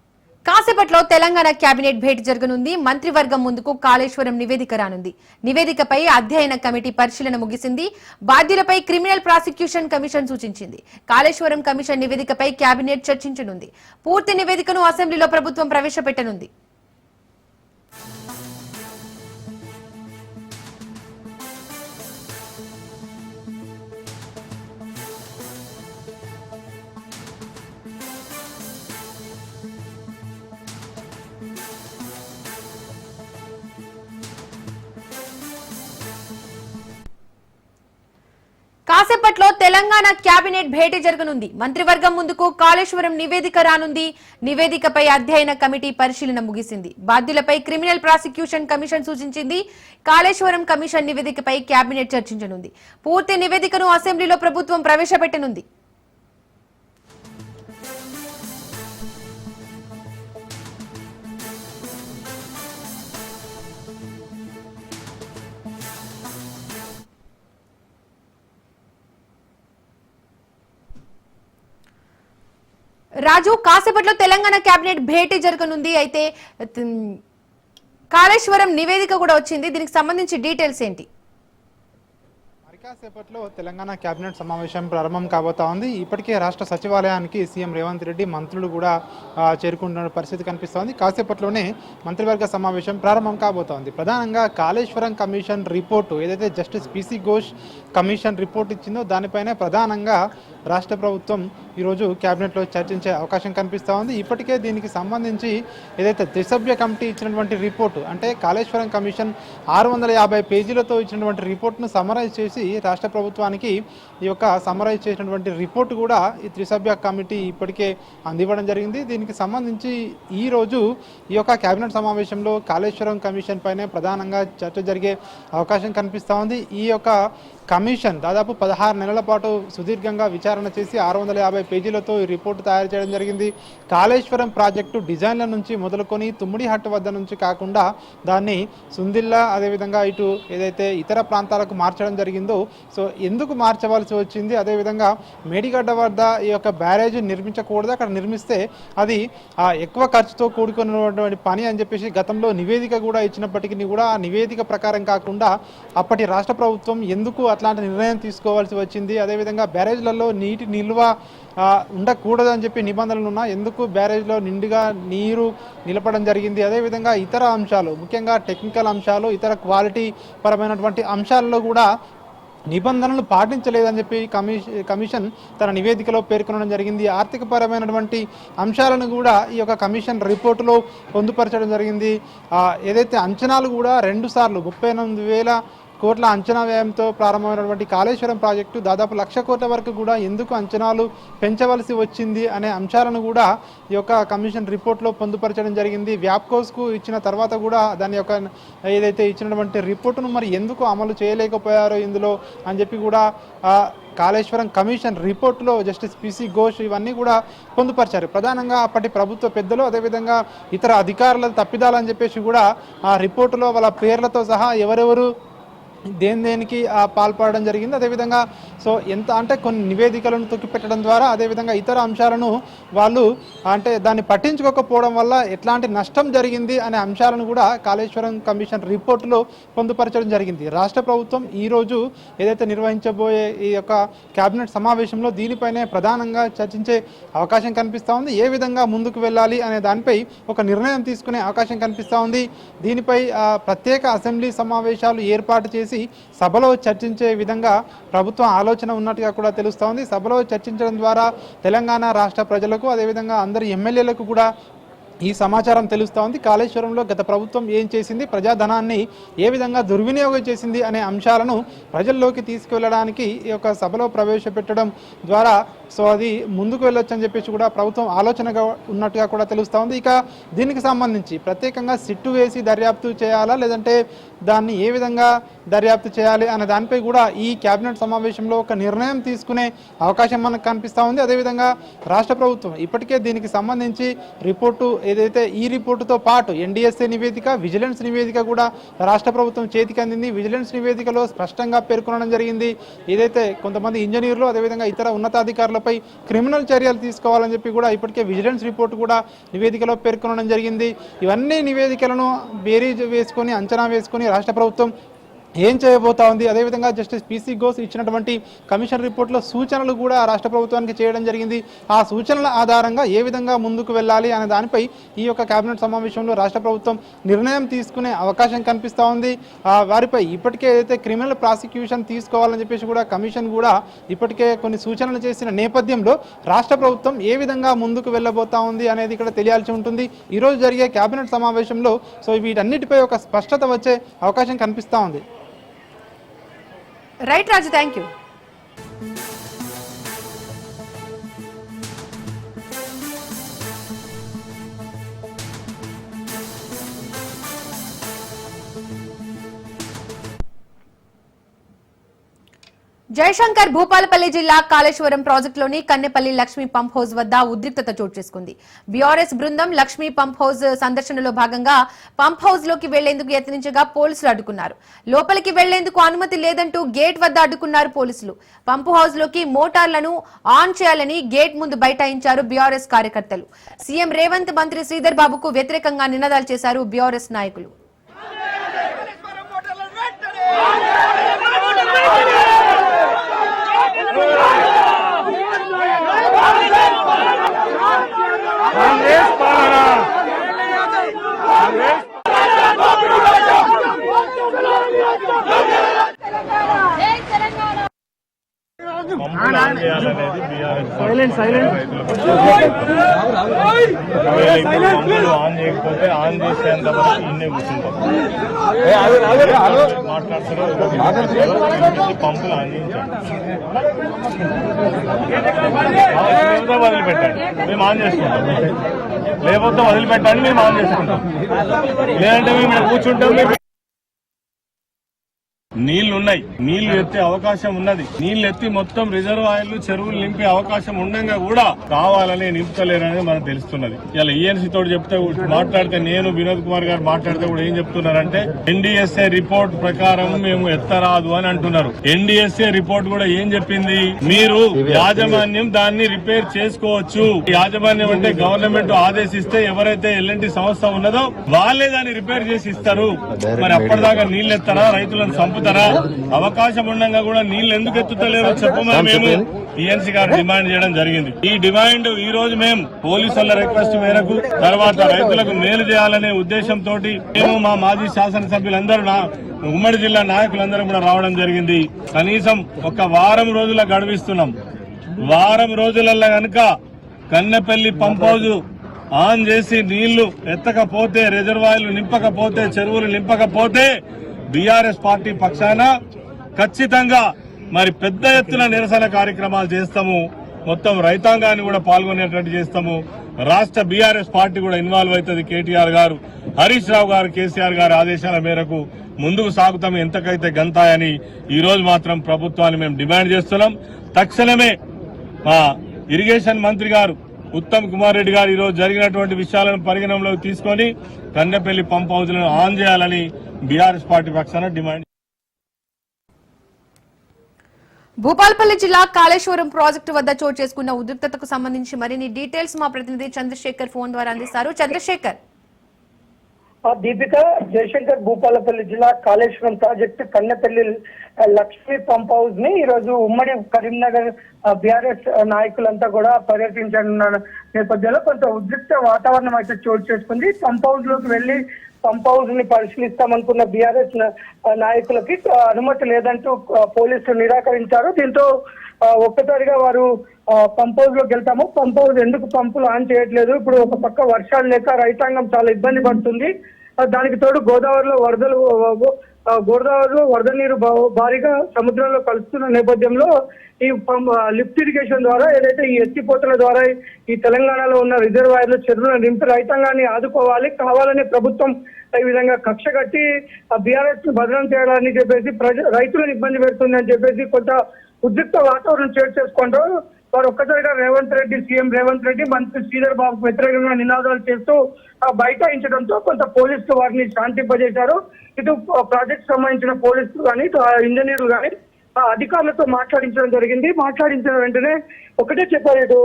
కాసేపట్లో తెలంగాణ కేబినెట్ భేటీ జరగనుంది. మంత్రివర్గం ముందుకు కాళేశ్వరం నివేదిక రానుంది. నివేదికపై అధ్యయన కమిటీ పరిశీలన ముగిసింది. బాధ్యులపై క్రిమినల్ ప్రాసిక్యూషన్ కమిషన్ సూచించింది. కాళేశ్వరం కమిషన్ నివేదికపై కేబినెట్ చర్చించనుంది. పూర్తి నివేదికను అసెంబ్లీలో ప్రభుత్వం ప్రవేశపెట్టనుంది. కాసేపట్లో తెలంగాణ కేబినెట్ భేటీ జరగనుంది. మంత్రివర్గం ముందుకు కాళేశ్వరం నివేదిక రానుంది. నివేదికపై అధ్యయన కమిటీ పరిశీలన ముగిసింది. బాధ్యులపై క్రిమినల్ ప్రాసిక్యూషన్ కమిషన్ సూచించింది. కాళేశ్వరం కమిషన్ నివేదికపై కేబినెట్ చర్చించనుంది. పూర్తి నివేదికను అసెంబ్లీలో ప్రభుత్వం ప్రవేశపెట్టనుంది. రాజు, కాసేపట్లో తెలంగాణ కేబినెట్ భేటీ జరగనుంది. అయితే కాళేశ్వరం నివేదిక కూడా వచ్చింది. దీనికి సంబంధించి డీటెయిల్స్ ఏంటి? కాసేపట్లో తెలంగాణ కేబినెట్ సమావేశం ప్రారంభం కాబోతా ఉంది. ఇప్పటికే రాష్ట్ర సచివాలయానికి సీఎం రేవంత్ రెడ్డి మంత్రులు కూడా చేరుకుంటున్న పరిస్థితి కనిపిస్తోంది. కాసేపట్లోనే మంత్రివర్గ సమావేశం ప్రారంభం కాబోతా ఉంది. ప్రధానంగా కాళేశ్వరం కమిషన్ రిపోర్టు ఏదైతే justice PC Ghosh commission report ఇచ్చిందో దానిపైనే ప్రధానంగా రాష్ట్ర ప్రభుత్వం ఈరోజు కేబినెట్లో చర్చించే అవకాశం కనిపిస్తూ ఉంది. ఇప్పటికే దీనికి సంబంధించి ఏదైతే త్రిసభ్య కమిటీ ఇచ్చినటువంటి రిపోర్టు, అంటే కాళేశ్వరం కమిషన్ 650 పేజీలతో ఇచ్చినటువంటి రిపోర్ట్ను సమరైజ్ చేసి రాష్ట్ర ప్రభుత్వానికి ఈ యొక్క సమరైజ్ చేసినటువంటి రిపోర్టు కూడా ఈ త్రిసభ్య కమిటీ ఇప్పటికే అందివ్వడం జరిగింది. దీనికి సంబంధించి ఈరోజు ఈ యొక్క కేబినెట్ సమావేశంలో కాళేశ్వరం కమిషన్ పైనే ప్రధానంగా చర్చ జరిగే అవకాశం కనిపిస్తూ ఉంది. ఈ యొక్క కమిషన్ దాదాపు 16 నెలల పాటు సుదీర్ఘంగా విచారణ చేసి 650 పేజీలతో ఈ రిపోర్టు తయారు చేయడం జరిగింది. కాళేశ్వరం ప్రాజెక్టు డిజైన్ల నుంచి మొదలుకొని తుమ్మిడిహట్టు వద్ద నుంచి కాకుండా దాన్ని సుందిల్లా అదేవిధంగా ఇటు ఏదైతే ఇతర ప్రాంతాలకు మార్చడం జరిగిందో, సో ఎందుకు మార్చవలసి వచ్చింది, అదేవిధంగా మేడిగడ్డ వద్ద ఈ యొక్క బ్యారేజ్ నిర్మించకూడదు, అక్కడ నిర్మిస్తే అది ఎక్కువ ఖర్చుతో కూడుకున్నటువంటి పని అని చెప్పేసి గతంలో నివేదిక కూడా ఇచ్చినప్పటికీ కూడా ఆ నివేదిక ప్రకారం కాకుండా అప్పటి రాష్ట్ర ప్రభుత్వం ఎందుకు అట్లాంటి నిర్ణయం తీసుకోవాల్సి వచ్చింది, అదేవిధంగా బ్యారేజ్లలో నీటి నిల్వ ఉండకూడదు అని చెప్పి నిబంధనలు ఉన్నా ఎందుకు బ్యారేజ్లో నిండుగా నీరు నిలపడం జరిగింది, అదేవిధంగా ఇతర అంశాలు ముఖ్యంగా టెక్నికల్ అంశాలు ఇతర క్వాలిటీ పరమైనటువంటి అంశాలలో కూడా నిబంధనలు పాటించలేదని చెప్పి కమిషన్ తన నివేదికలో పేర్కొనడం జరిగింది. ఆర్థికపరమైనటువంటి అంశాలను కూడా ఈ యొక్క కమిషన్ రిపోర్టులో పొందుపరచడం జరిగింది. ఏదైతే అంచనాలు కూడా 2 సార్లు 38,000 కోట్ల అంచనా వ్యయంతో ప్రారంభమైనటువంటి కాళేశ్వరం ప్రాజెక్టు దాదాపు 1,00,000 కోట్ల వరకు కూడా ఎందుకు అంచనాలు పెంచవలసి వచ్చింది అనే అంశాలను కూడా ఈ యొక్క కమిషన్ రిపోర్ట్లో పొందుపరచడం జరిగింది. వ్యాప్కోస్కు ఇచ్చిన తర్వాత కూడా దాని యొక్క ఏదైతే ఇచ్చినటువంటి రిపోర్టును మరి ఎందుకు అమలు చేయలేకపోయారో ఇందులో అని చెప్పి కూడా కాళేశ్వరం కమిషన్ రిపోర్టులో జస్టిస్ పిసి ఘోష్ ఇవన్నీ కూడా పొందుపరిచారు. ప్రధానంగా అప్పటి ప్రభుత్వ పెద్దలు అదేవిధంగా ఇతర అధికారుల తప్పిదాలని చెప్పేసి కూడా ఆ రిపోర్టులో వాళ్ళ పేర్లతో సహా ఎవరెవరు దేనికి పాల్పడడం జరిగింది. అదేవిధంగా సో ఎంత అంటే కొన్ని నివేదికలను తొక్కిపెట్టడం ద్వారా అదేవిధంగా ఇతర అంశాలను వాళ్ళు అంటే దాన్ని పట్టించుకోకపోవడం వల్ల ఎట్లాంటి నష్టం జరిగింది అనే అంశాలను కూడా కాళేశ్వరం కమిషన్ రిపోర్టులో పొందుపరచడం జరిగింది. రాష్ట్ర ప్రభుత్వం ఈరోజు ఏదైతే నిర్వహించబోయే ఈ యొక్క కేబినెట్ సమావేశంలో దీనిపైనే ప్రధానంగా చర్చించే అవకాశం కనిపిస్తూ ఉంది. ఏ విధంగా ముందుకు వెళ్ళాలి అనే దానిపై ఒక నిర్ణయం తీసుకునే అవకాశం కనిపిస్తూ ఉంది. దీనిపై ప్రత్యేక అసెంబ్లీ సమావేశాలు ఏర్పాటు చేసి సభలో చర్చించే విధంగా ప్రభుత్వం ఆలోచన ఉన్నట్టుగా కూడా తెలుస్తూ ఉంది. సభలో చర్చించడం ద్వారా తెలంగాణ రాష్ట్ర ప్రజలకు అదేవిధంగా అందరి ఎమ్మెల్యేలకు కూడా ఈ సమాచారం తెలుస్తూ ఉంది. కాళేశ్వరంలో గత ప్రభుత్వం ఏం చేసింది, ప్రజాధనాన్ని ఏ విధంగా దుర్వినియోగం చేసింది అనే అంశాలను ప్రజల్లోకి తీసుకువెళ్ళడానికి ఈ యొక్క సభలో ప్రవేశపెట్టడం ద్వారా సో అది ముందుకు వెళ్ళొచ్చు అని చెప్పేసి కూడా ప్రభుత్వం ఆలోచనగా ఉన్నట్టుగా కూడా తెలుస్తూ ఉంది. ఇక దీనికి సంబంధించి ప్రత్యేకంగా సిట్టు వేసి దర్యాప్తు చేయాలా, లేదంటే దాన్ని ఏ విధంగా దర్యాప్తు చేయాలి అనే దానిపై కూడా ఈ కేబినెట్ సమావేశంలో ఒక నిర్ణయం తీసుకునే అవకాశం మనకు కనిపిస్తూ ఉంది. అదేవిధంగా రాష్ట్ర ప్రభుత్వం ఇప్పటికే దీనికి సంబంధించి రిపోర్టు ఏదైతే ఈ రిపోర్టుతో పాటు ఎన్డీఎస్ఏ నివేదిక, విజిలెన్స్ నివేదిక కూడా రాష్ట్ర ప్రభుత్వం చేతికి అందింది. విజిలెన్స్ నివేదికలో స్పష్టంగా పేర్కొనడం జరిగింది, ఏదైతే కొంతమంది ఇంజనీర్లు అదేవిధంగా ఇతర ఉన్నతాధికారులపై క్రిమినల్ చర్యలు తీసుకోవాలని చెప్పి కూడా ఇప్పటికే విజిలెన్స్ రిపోర్టు కూడా నివేదికలో పేర్కొనడం జరిగింది. ఇవన్నీ నివేదికలను బేరీజ్ వేసుకొని అంచనా వేసుకొని రాష్ట్ర ప్రభుత్వం ఏం చేయబోతా ఉంది. అదేవిధంగా జస్టిస్ పీసీ ఘోష్ ఇచ్చినటువంటి కమిషన్ రిపోర్ట్లో సూచనలు కూడా రాష్ట్ర ప్రభుత్వానికి చేయడం జరిగింది. ఆ సూచనల ఆధారంగా ఏ విధంగా ముందుకు వెళ్ళాలి అనే దానిపై ఈ యొక్క కేబినెట్ సమావేశంలో రాష్ట్ర ప్రభుత్వం నిర్ణయం తీసుకునే అవకాశం కనిపిస్తూ ఉంది. వారిపై ఇప్పటికే ఏదైతే క్రిమినల్ ప్రాసిక్యూషన్ తీసుకోవాలని చెప్పేసి కూడా కమిషన్ కూడా ఇప్పటికే కొన్ని సూచనలు చేసిన నేపథ్యంలో రాష్ట్ర ప్రభుత్వం ఏ విధంగా ముందుకు వెళ్ళబోతా ఉంది అనేది ఇక్కడ తెలియాల్సి ఉంటుంది. ఈరోజు జరిగే కేబినెట్ సమావేశంలో సో వీటన్నిటిపై ఒక స్పష్టత వచ్చే అవకాశం కనిపిస్తూ ఉంది. Right Raju, thank you. Jayashankar Bhupalpally జిల్లా కాళేశ్వరం ప్రాజెక్టులోని కన్నెపల్లి లక్ష్మీ పంప్ హౌస్ వద్ద ఉద్రిక్తత చోటు చేసుకుంది. బీఆర్ఎస్ బృందం లక్ష్మీ పంప్ హౌస్ సందర్శనలో భాగంగా పంప్ హౌస్ లోకి వెళ్లేందుకు యత్నించగా పోలీసులు అడ్డుకున్నారు. లోపలికి వెళ్లేందుకు అనుమతి లేదంటూ గేట్ వద్ద అడ్డుకున్నారు పోలీసులు. పంపు హౌస్ లోకి మోటార్లను ఆన్ చేయాలని గేట్ ముందు బైఠాయించారు బీఆర్ఎస్ కార్యకర్తలు. సీఎం రేవంత్, మంత్రి శ్రీధర్ బాబుకు వ్యతిరేకంగా నినాదాలు చేశారు బీఆర్ఎస్ నాయకులు. ఆన్ చేయకపోతే ఆన్ చేసేంత వరకు ఇన్నే కూర్చుంటాం. మాట్లాడుతున్నారు పంపులు ఆన్ చేయించండి, వదిలిపెట్టండి, మేము ఆన్ చేసుకుంటాం. లేకపోతే వదిలిపెట్టండి, మేము ఆన్ చేసుకుంటాం. లేదంటే మేము ఇక్కడ కూర్చుంటాం. నీళ్లున్నాయి, నీళ్లు ఎత్తే అవకాశం ఉన్నది. నీళ్లు ఎత్తి మొత్తం రిజర్వాయర్లు, చెరువులు నింపే అవకాశం ఉండగా కూడా కావాలని నింపుతలేరనేది మనకు తెలుస్తున్నది. ఇలా ఈఎన్సీ తోటి చెప్తే మాట్లాడితే, నేను వినోద్ కుమార్ గారు మాట్లాడితే కూడా ఏం చెప్తున్నారంటే ఎన్డీఎస్ఏ రిపోర్ట్ ప్రకారం మేము ఎత్తరాదు అని అంటున్నారు. ఎన్డీఎస్ఏ రిపోర్ట్ కూడా ఏం చెప్పింది, మీరు యాజమాన్యం దాన్ని రిపేర్ చేసుకోవచ్చు. యాజమాన్యం అంటే గవర్నమెంట్ ఆదేశిస్తే ఎవరైతే ఎల్ఎన్టీ సంస్థ ఉన్నదో వాళ్ళే దాన్ని రిపేర్ చేసి ఇస్తారు. మరి అప్పటిదాకా నీళ్లు ఎత్తరా, రైతులను సంపుతారా? అవకాశం ఉండగా కూడా నీళ్లు ఎందుకు ఎత్తుతలేరో చెప్పమని మేము టీఎన్సీ గారు డిమాండ్ చేయడం జరిగింది. ఈ డిమాండ్ ఈ రోజు మేము పోలీసుల రిక్వెస్ట్ మేరకు, తర్వాత రైతులకు మేలు చేయాలనే ఉద్దేశంతో మేము మా మాజీ శాసనసభ్యులందరూ, ఉమ్మడి జిల్లా నాయకులందరూ కూడా రావడం జరిగింది. కనీసం ఒక వారం రోజుల గడువిస్తున్నాం. వారం రోజులలో కనుక కన్నెపల్లి పంప్ హౌజ్ ఆన్ చేసి నీళ్లు ఎత్తకపోతే, రిజర్వాయర్లు నింపకపోతే, చెరువులు నింపకపోతే బీఆర్ఎస్ పార్టీ పక్షాన ఖచ్చితంగా మరి పెద్ద ఎత్తున నిరసన కార్యక్రమాలు చేస్తాము. మొత్తం రైతాంగాన్ని కూడా పాల్గొనేటట్టు చేస్తాము. రాష్ట్ర బీఆర్ఎస్ పార్టీ కూడా ఇన్వాల్వ్ అవుతుంది. కేటీఆర్ గారు, హరీష్ రావు గారు, కేసీఆర్ గారి ఆదేశాల మేరకు ముందుకు సాగుతాము ఎంతకైతే గంతాయని ఈ రోజు మాత్రం ప్రభుత్వాన్ని మేము డిమాండ్ చేస్తున్నాం. తక్షణమే మా ఇరిగేషన్ మంత్రి గారు ఉత్తమ్ కుమార్ రెడ్డి గారు ఈరోజు జరిగినటువంటి విషయాలను పరిగణనలోకి తీసుకొని కన్నెపల్లి పంప్ హౌజ్లను ఆన్ చేయాలని బీఆర్ఎస్ పార్టీ పక్షాన డిమాండ్. భూపాలపల్లి జిల్లా కాళేశ్వరం ప్రాజెక్టు వద్ద చోటు చేసుకున్న ఉద్రిక్తతకు సంబంధించి మరిన్ని డీటెయిల్స్ మా ప్రతినిధి చంద్రశేఖర్ ఫోన్ ద్వారా అందిస్తారు. చంద్రశేఖర్. దీపిక, జయశంకర్ భూపాలపల్లి జిల్లా Kaleshwaram project Kannepalli Lakshmi pump house ని ఈ రోజు ఉమ్మడి కరీంనగర్ బీఆర్ఎస్ నాయకులంతా కూడా పర్యటించనున్న నేపథ్యంలో కొంత ఉద్రిక్త వాతావరణం అయితే చోటు చేసుకుంది. పంప్ హౌస్ లోకి వెళ్లి పంప్ హౌస్ ని పరిశీలిస్తామనుకున్న బీఆర్ఎస్ నాయకులకి అనుమతి లేదంటూ పోలీసులు నిరాకరించారు. దీంతో ఒక్కసారిగా వారు పంప్ హౌస్ లోకి వెళ్తాము, పంప్ హౌస్ ఎందుకు పంపులు ఆన్ చేయట్లేదు, ఇప్పుడు ఒక పక్క వర్షాలు లేక రైతాంగం చాలా ఇబ్బంది పడుతుంది, దానికి తోడు గోదావరిలో వరదలు గోదావరిలో వరద నీరు భారీగా సముద్రంలో కలుస్తున్న నేపథ్యంలో ఈ లిఫ్ట్ ఇరిగేషన్ ద్వారా ఏదైతే ఈ ఎత్తిపోతల ద్వారా ఈ తెలంగాణలో ఉన్న రిజర్వాయర్లు చెరువులను నింపి రైతాంగాన్ని ఆదుకోవాలి, కావాలని ప్రభుత్వం ఈ విధంగా కక్ష కట్టి బీఆర్ఎస్ ను బదనం చేయాలని చెప్పేసి రైతులను ఇబ్బంది పెడుతుందని చెప్పేసి కొంత ఉద్రిక్త వాతావరణం చేసుకుంటారు. వారు ఒక్కసారిగా సీఎం రేవంత్ రెడ్డి మంత్రి శ్రీధర్ బాబుకు వ్యతిరేకంగా నినాదాలు చేస్తూ బైఠాయించడంతో కొంత పోలీసులు వారిని శాంతింపజేశారు. ఇటు ప్రాజెక్ట్ సంబంధించిన పోలీసులు కానీ ఇటు ఇంజనీర్లు కానీ అధికారులతో మాట్లాడించడం జరిగింది. మాట్లాడించిన వెంటనే ఒకటే చెప్పారు, ఇటు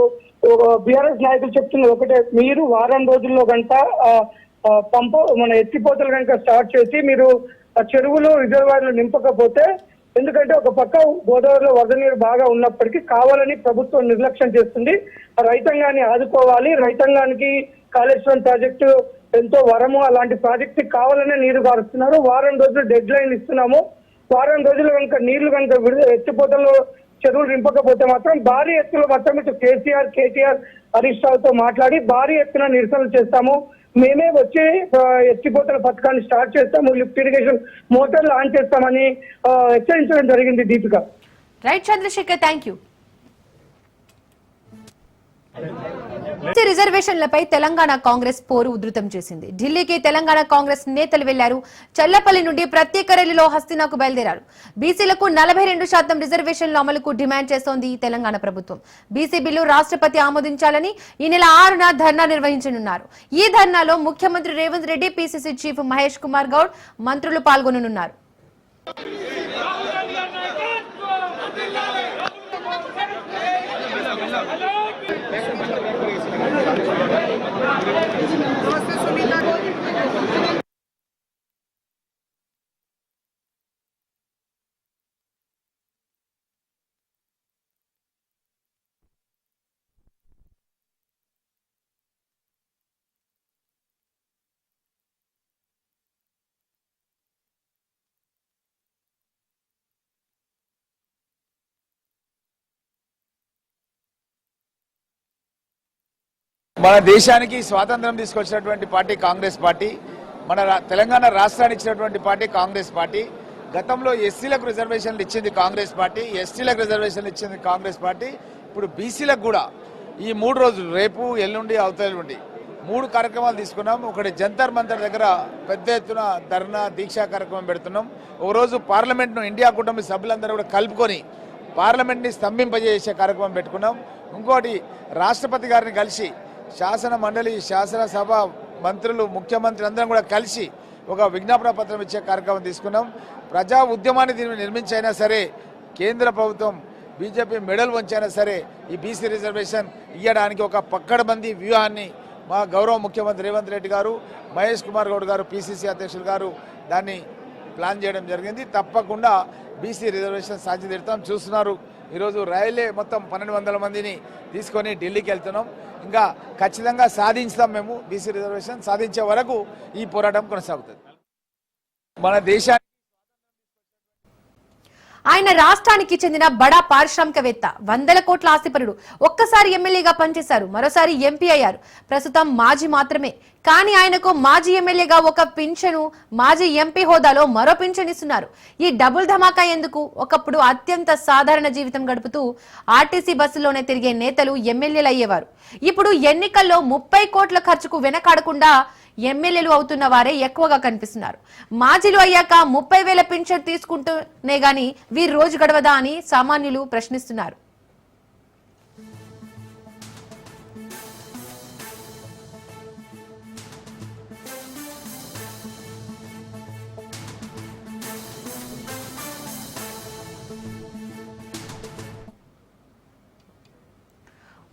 బీఆర్ఎస్ నాయకులు చెప్తున్నారు ఒకటే, మీరు వారం రోజుల్లో కనుక మన ఎత్తిపోతలు కనుక స్టార్ట్ చేసి మీరు చెరువులు రిజర్వాయర్లు నింపకపోతే, ఎందుకంటే ఒక పక్క గోదావరిలో వరద నీరు బాగా ఉన్నప్పటికీ కావాలని ప్రభుత్వం నిర్లక్ష్యం చేస్తుంది, రైతాంగాన్ని ఆదుకోవాలి, రైతాంగానికి కాళేశ్వరం ప్రాజెక్టు ఎంతో వరము, అలాంటి ప్రాజెక్టు కావాలనే నీరు గారుస్తున్నారు, వారం రోజులు డెడ్ లైన్ ఇస్తున్నాము, వారం రోజులు కనుక నీళ్లు కనుక ఎత్తిపోతల్లో చెరువులు నింపకపోతే మాత్రం భారీ ఎత్తులో మొత్తం ఇటు కేటీఆర్ హరీష్ రావుతో మాట్లాడి భారీ ఎత్తున నిరసనలు చేస్తాము, మేమే వచ్చి ఎత్తిపోతల పథకాన్ని స్టార్ట్ చేస్తాము, లిఫ్ట్ ఇరిగేషన్ మోటార్ లాంచ్ చేస్తామని హెచ్చరించడం జరిగింది. Deepika. Right Chandrashekar, thank you. రిజర్వేషన్లపై తెలంగాణ కాంగ్రెస్ పోరు ఉధృతం చేసింది. ఢిల్లీకి తెలంగాణ కాంగ్రెస్ నేతలు వెళ్లారు. చల్లపల్లి నుండి ప్రత్యేక రైలులో హస్తినాకు బయలుదేరారు. బీసీలకు 42% రిజర్వేషన్ల అమలుకు డిమాండ్ చేస్తోంది తెలంగాణ ప్రభుత్వం. బీసీ బిల్లు రాష్ట్రపతి ఆమోదించాలని ఈ నెల 6న ధర్నా నిర్వహించనున్నారు. ఈ ధర్నాలో ముఖ్యమంత్రి రేవంత్ రెడ్డి, పీసీసీ చీఫ్ మహేష్ కుమార్ గౌడ్, మంత్రులు పాల్గొననున్నారు. మన దేశానికి స్వాతంత్రం తీసుకొచ్చినటువంటి పార్టీ కాంగ్రెస్ పార్టీ, మన తెలంగాణ రాష్ట్రాన్ని ఇచ్చినటువంటి పార్టీ కాంగ్రెస్ పార్టీ. గతంలో ఎస్సీలకు రిజర్వేషన్లు ఇచ్చింది కాంగ్రెస్ పార్టీ, ఎస్టీలకు రిజర్వేషన్లు ఇచ్చింది కాంగ్రెస్ పార్టీ. ఇప్పుడు బీసీలకు కూడా ఈ 3 రోజులు, రేపు, ఎల్లుండి, అవతలుండి 3 కార్యక్రమాలు తీసుకున్నాం. ఒకటి జంతర్ మంతర్ దగ్గర పెద్ద ఎత్తున ధర్నా దీక్షా కార్యక్రమం పెడుతున్నాం. ఒక రోజు పార్లమెంట్ను ఇండియా కూటమి సభ్యులందరూ కూడా కలుపుకొని పార్లమెంట్ని స్తంభింపజేసే కార్యక్రమం పెట్టుకున్నాం. ఇంకోటి రాష్ట్రపతి గారిని కలిసి శాసన మండలి, శాసనసభ, మంత్రులు, ముఖ్యమంత్రి అందరం కూడా కలిసి ఒక విజ్ఞాపన పత్రం ఇచ్చే కార్యక్రమం తీసుకున్నాం. ప్రజా ఉద్యమాన్ని దీన్ని నిర్మించైనా సరే, కేంద్ర ప్రభుత్వం బీజేపీ మెడల్ వంచైనా సరే ఈ బీసీ రిజర్వేషన్ ఇవ్వడానికి ఒక పక్కడబందీ వ్యూహాన్ని మా గౌరవ ముఖ్యమంత్రి రేవంత్ రెడ్డి గారు, మహేష్ కుమార్ గౌడ్ గారు, పీసీసీ అధ్యక్షులు గారు దాన్ని ప్లాన్ చేయడం జరిగింది. తప్పకుండా బీసీ రిజర్వేషన్ సాధించడం చూస్తున్నారు. ఈరోజు రైలే మొత్తం 1200 మందిని తీసుకొని ఢిల్లీకి వెళ్తున్నాం. ఇంకా ఖచ్చితంగా సాధించుతాం. మేము బీసీ రిజర్వేషన్ సాధించే వరకు ఈ పోరాటం కొనసాగుతుంది. మన దేశానికి ఆయన రాష్ట్రానికి చెందిన బడా పారిశ్రామికవేత్త, 100 కోట్ల ఆస్తిపరుడు. ఒక్కసారి ఎమ్మెల్యేగా పనిచేశారు, మరోసారి ఎంపీ అయ్యారు. ప్రస్తుతం మాజీ మాత్రమే, కానీ ఆయనకు మాజీ ఎమ్మెల్యేగా ఒక పింఛను, మాజీ ఎంపీ హోదాలో మరో పింఛన్ ఇస్తున్నారు. ఈ డబుల్ ధమాకా ఎందుకు? ఒకప్పుడు అత్యంత సాధారణ జీవితం గడుపుతూ ఆర్టీసీ బస్సులోనే తిరిగే నేతలు ఎమ్మెల్యేలు అయ్యేవారు. ఇప్పుడు ఎన్నికల్లో 30 కోట్ల ఖర్చుకు వెనకాడకుండా ఎమ్మెల్యేలు అవుతున్న వారే ఎక్కువగా కనిపిస్తున్నారు. మాజీలు అయ్యాక 30,000 పింఛన్ తీసుకుంటూనే గాని వీరు రోజు గడవదా అని సామాన్యులు ప్రశ్నిస్తున్నారు.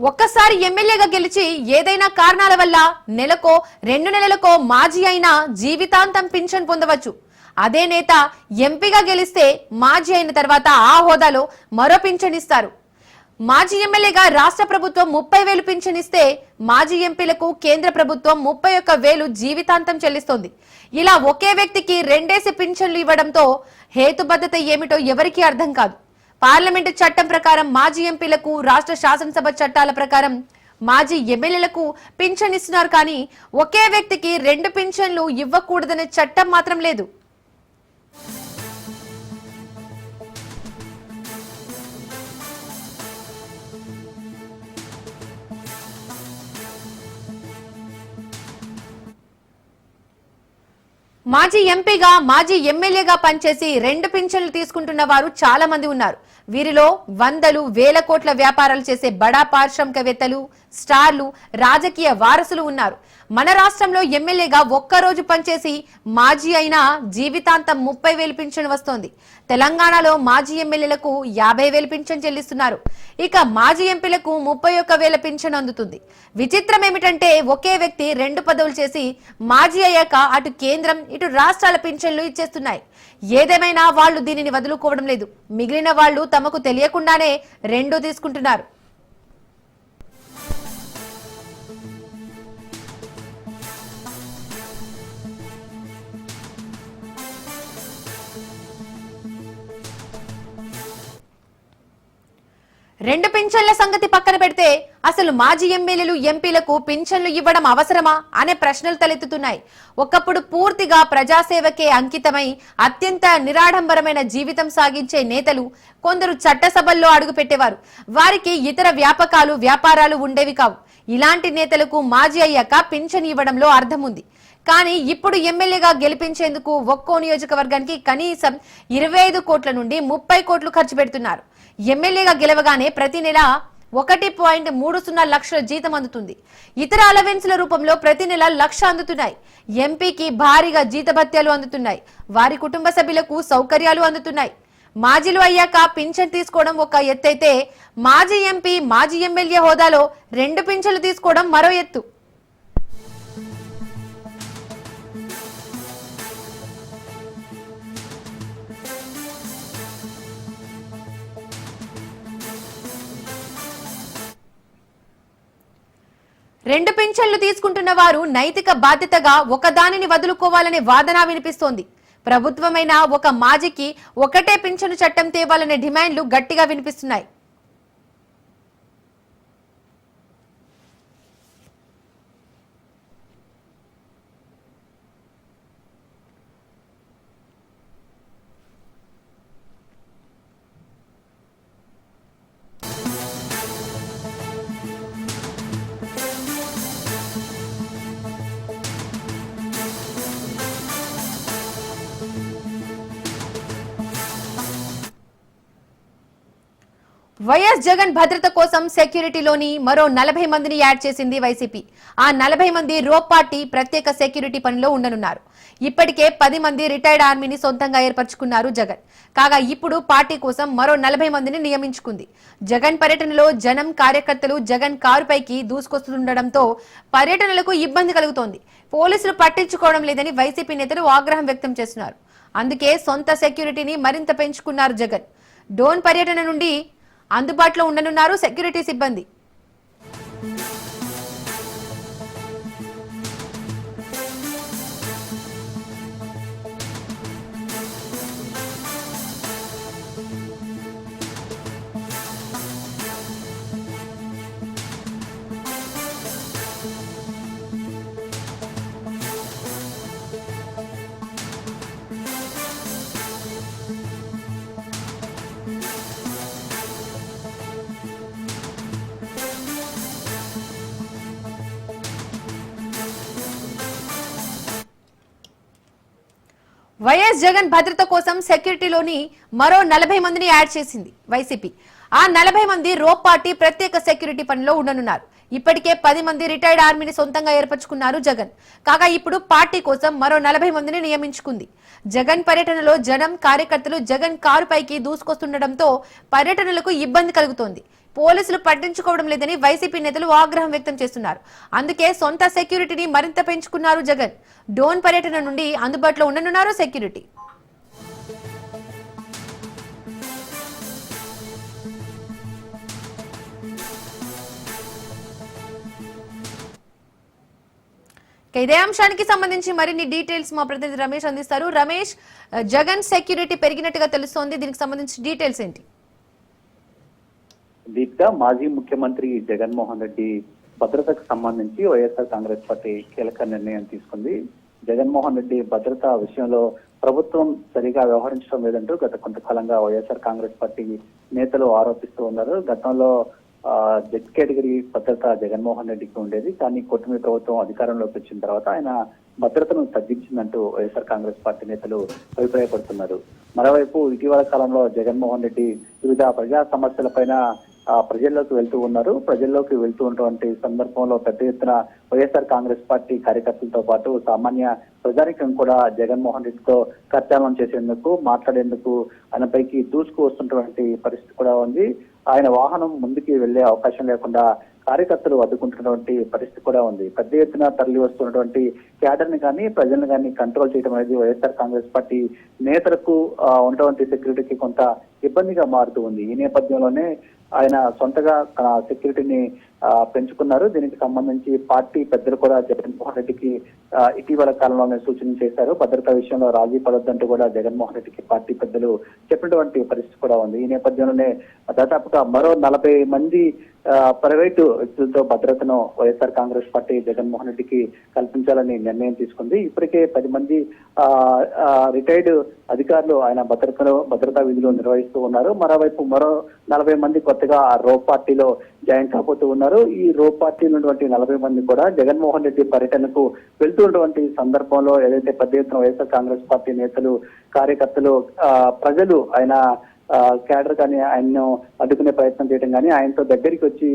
ఒక్కసారి ఎమ్మెల్యేగా గెలిచి ఏదైనా కారణాల వల్ల నెలకో 2 నెలలకో మాజీ అయినా జీవితాంతం పింఛన్ పొందవచ్చు. అదే నేత ఎంపీగా గెలిస్తే మాజీ అయిన తర్వాత ఆ హోదాలో మరో పింఛన్ ఇస్తారు. మాజీ ఎమ్మెల్యేగా రాష్ట్ర ప్రభుత్వం 30,000 పింఛన్ ఇస్తే మాజీ ఎంపీలకు కేంద్ర ప్రభుత్వం 31,000 జీవితాంతం చెల్లిస్తోంది. ఇలా ఒకే వ్యక్తికి 2 పింఛన్లు ఇవ్వడంతో హేతుబద్ధత ఏమిటో ఎవరికీ అర్థం కాదు. పార్లమెంటు చట్టం ప్రకారం మాజీ ఎంపీలకు, రాష్ట్ర శాసనసభ చట్టాల ప్రకారం మాజీ ఎమ్మెల్యేలకు పింఛన్ ఇస్తున్నారు. కానీ ఒకే వ్యక్తికి 2 పింఛన్లు ఇవ్వకూడదనే చట్టం మాత్రం లేదు. మాజీ ఎంపీగా మాజీ ఎమ్మెల్యేగా పనిచేసి 2 పింఛన్లు తీసుకుంటున్న వారు చాలా మంది ఉన్నారు. వీరిలో వందలు వేల కోట్ల వ్యాపారాలు చేసే బడా పారిశ్రామికవేత్తలు, స్టార్లు, రాజకీయ వారసులు ఉన్నారు. మన రాష్ట్రంలో ఎమ్మెల్యేగా ఒక్కరోజు పనిచేసి మాజీ అయినా జీవితాంతం 30,000 పింఛన్ వస్తోంది. తెలంగాణలో మాజీ ఎమ్మెల్యేలకు 50,000 పింఛన్ చెల్లిస్తున్నారు. ఇక మాజీ ఎంపీలకు 31,000 పింఛన్ అందుతుంది. విచిత్రం ఏమిటంటే ఒకే వ్యక్తి 2 పదవులు చేసి మాజీ అయ్యాక అటు కేంద్రం ఇటు రాష్ట్రాల పింఛన్లు ఇచ్చేస్తున్నాయి. ఏదేమైనా వాళ్ళు దీనిని వదులుకోవడం లేదు. మిగిలిన వాళ్ళు తమకు తెలియకుండానే 2 తీసుకుంటున్నారు. రెండు పింఛన్ల సంగతి పక్కన పెడితే అసలు మాజీ ఎమ్మెల్యేలు ఎంపీలకు పింఛన్లు ఇవ్వడం అవసరమా అనే ప్రశ్నలు తలెత్తుతున్నాయి. ఒకప్పుడు పూర్తిగా ప్రజాసేవకే అంకితమై అత్యంత నిరాడంబరమైన జీవితం సాగించే నేతలు కొందరు చట్టసభల్లో అడుగుపెట్టేవారు. వారికి ఇతర వ్యాపారాలు ఉండేవి కావు. ఇలాంటి నేతలకు మాజీ అయ్యాక పింఛన్ ఇవ్వడంలో అర్థం ఉంది. కానీ ఇప్పుడు ఎమ్మెల్యేగా గెలిపించేందుకు ఒక్కో నియోజకవర్గానికి కనీసం 25 కోట్ల నుండి 30 కోట్లు ఖర్చు పెడుతున్నారు. ఎమ్మెల్యేగా గెలవగానే ప్రతి నెల 1.30 లక్షల జీతం అందుతుంది. ఇతర అలవెన్స్ల రూపంలో ప్రతి నెల 1,00,000 అందుతున్నాయి. ఎంపీకి భారీగా జీతభత్యాలు అందుతున్నాయి. వారి కుటుంబ సభ్యులకు సౌకర్యాలు అందుతున్నాయి. మాజీలు అయ్యాక పింఛన్ తీసుకోవడం ఒక ఎత్తైతే మాజీ ఎంపీ మాజీ ఎమ్మెల్యే హోదాలో 2 పింఛన్లు తీసుకోవడం మరో ఎత్తు. రెండు పింఛన్లు తీసుకుంటున్న వారు నైతిక బాధ్యతగా ఒకదానిని వదులుకోవాలనే వాదన వినిపిస్తోంది. ప్రభుత్వమైన ఒక మాజీకి ఒకటే పింఛను చట్టం తేవాలనే డిమాండ్లు గట్టిగా వినిపిస్తున్నాయి. వైఎస్ జగన్ భద్రత కోసం సెక్యూరిటీలోని మరో 40 మందిని యాడ్ చేసింది వైసీపీ. ఆ 40 మంది రోప్ పార్టీ ప్రత్యేక సెక్యూరిటీ పనిలో ఉండనున్నారు. ఇప్పటికే 10 మంది రిటైర్డ్ ఆర్మీని సొంతంగా ఏర్పరచుకున్నారు జగన్. కాగా ఇప్పుడు పార్టీ కోసం మరో 40 మందిని నియమించుకుంది. జగన్ పర్యటనలో జనం కార్యకర్తలు జగన్ కారుపైకి దూసుకొస్తుండటంతో పర్యటనలకు ఇబ్బంది కలుగుతోంది. పోలీసులు పట్టించుకోవడం లేదని వైసీపీ నేతలు ఆగ్రహం వ్యక్తం చేస్తున్నారు. అందుకే సొంత సెక్యూరిటీని మరింత పెంచుకున్నారు జగన్. డోన్ పర్యటన నుండి అందుబాటులో ఉండనున్నారు సెక్యూరిటీ సిబ్బంది. వైఎస్ జగన్ భద్రత కోసం సెక్యూరిటీలోని మరో 40 మందిని యాడ్ చేసింది వైసీపీ. ఆ 40 మంది రోప్ పార్టీ ప్రత్యేక సెక్యూరిటీ పనిలో ఉండనున్నారు. ఇప్పటికే 10 మంది రిటైర్డ్ ఆర్మీని సొంతంగా ఏర్పరచుకున్నారు జగన్. కాగా ఇప్పుడు పార్టీ కోసం మరో 40 మందిని నియమించుకుంది. జగన్ పర్యటనలో జనం కార్యకర్తలు జగన్ కారుపైకి దూసుకొస్తుండటంతో పర్యటనలకు ఇబ్బంది కలుగుతోంది. పోలీసులు పట్టించుకోవడం లేదని వైసీపీ నేతలు ఆగ్రహం వ్యక్తం చేస్తున్నారు. అందుకే సొంత సెక్యూరిటీని మరింత పెంచుకున్నారు జగన్. డోన్ పర్యటన నుండి అందుబాటులో ఉండనున్నారు సెక్యూరిటీ. ఇదే అంశానికి సంబంధించి మరిన్ని డీటెయిల్స్ మా ప్రతినిధి రమేష్ అందిస్తారు. రమేష్, జగన్ సెక్యూరిటీ పెరిగినట్టుగా తెలుస్తోంది, దీనికి సంబంధించి డీటెయిల్స్ ఏంటి? దీపిక, మాజీ ముఖ్యమంత్రి జగన్మోహన్ రెడ్డి భద్రతకు సంబంధించి వైఎస్ఆర్ కాంగ్రెస్ పార్టీ కీలక నిర్ణయం తీసుకుంది. జగన్మోహన్ రెడ్డి భద్రత విషయంలో ప్రభుత్వం సరిగా వ్యవహరించడం లేదంటూ గత కొంతకాలంగా వైఎస్ఆర్ కాంగ్రెస్ పార్టీ నేతలు ఆరోపిస్తూ ఉన్నారు. గతంలో జెడ్ కేటగిరీ భద్రత జగన్మోహన్ రెడ్డికి ఉండేది. కానీ కూటమి ప్రభుత్వం అధికారంలోకి వచ్చిన తర్వాత ఆయన భద్రతను తగ్గించిందంటూ వైఎస్ఆర్ కాంగ్రెస్ పార్టీ నేతలు అభిప్రాయపడుతున్నారు. మరోవైపు ఇటీవల కాలంలో జగన్మోహన్ రెడ్డి వివిధ ప్రజా సమస్యలపైన ప్రజల్లోకి వెళ్తూ ఉన్నారు. ప్రజల్లోకి వెళ్తూ ఉన్నటువంటి సందర్భంలో పెద్ద ఎత్తున వైఎస్ఆర్ కాంగ్రెస్ పార్టీ కార్యకర్తలతో పాటు సామాన్య ప్రజానికం కూడా జగన్మోహన్ రెడ్డితో కర్చాలం చేసేందుకు, మాట్లాడేందుకు ఆయనపైకి దూసుకు వస్తున్నటువంటి పరిస్థితి కూడా ఉంది. ఆయన వాహనం ముందుకి వెళ్లే అవకాశం లేకుండా కార్యకర్తలు అడ్డుకుంటున్నటువంటి పరిస్థితి కూడా ఉంది. పెద్ద ఎత్తున తరలి వస్తున్నటువంటి క్యాడర్ ని కానీ ప్రజలను కానీ కంట్రోల్ చేయడం అనేది వైఎస్ఆర్ కాంగ్రెస్ పార్టీ నేతలకు ఉన్నటువంటి సెక్యూరిటీకి కొంత ఇబ్బందిగా మారుతూ ఉంది. ఈ నేపథ్యంలోనే ఆయన సొంతగా సెక్యూరిటీని పెంచుకున్నారు. దీనికి సంబంధించి పార్టీ పెద్దలు కూడా జగన్మోహన్ రెడ్డికి ఇటీవల కాలంలోనే సూచన చేశారు. భద్రతా విషయంలో రాజీ పడొద్దంటూ కూడా జగన్మోహన్ రెడ్డికి పార్టీ పెద్దలు చెప్పినటువంటి పరిస్థితి కూడా ఉంది. ఈ నేపథ్యంలోనే దాదాపుగా మరో 40 మంది ప్రైవేటు వ్యక్తులతో భద్రతను వైఎస్ఆర్ కాంగ్రెస్ పార్టీ జగన్మోహన్ రెడ్డికి కల్పించాలని నిర్ణయం తీసుకుంది. ఇప్పటికే 10 మంది రిటైర్డ్ అధికారులు ఆయన భద్రతా విధులు నిర్వహిస్తూ ఉన్నారు. మరోవైపు మరో 40 మంది కొత్తగా ఆ రో పార్టీలో జాయిన్ కాబోతూ ఉన్నారు. ఈ రో పార్టీ ఉన్నటువంటి 40 మంది కూడా జగన్మోహన్ రెడ్డి పర్యటనకు వెళ్తున్నటువంటి సందర్భంలో ఏదైతే పెద్ద ఎత్తున వైఎస్ఆర్ కాంగ్రెస్ పార్టీ నేతలు, కార్యకర్తలు, ప్రజలు ఆయన క్యాడర్ కానీ ఆయన్ను అడ్డుకునే ప్రయత్నం చేయడం కానీ, ఆయనతో దగ్గరికి వచ్చి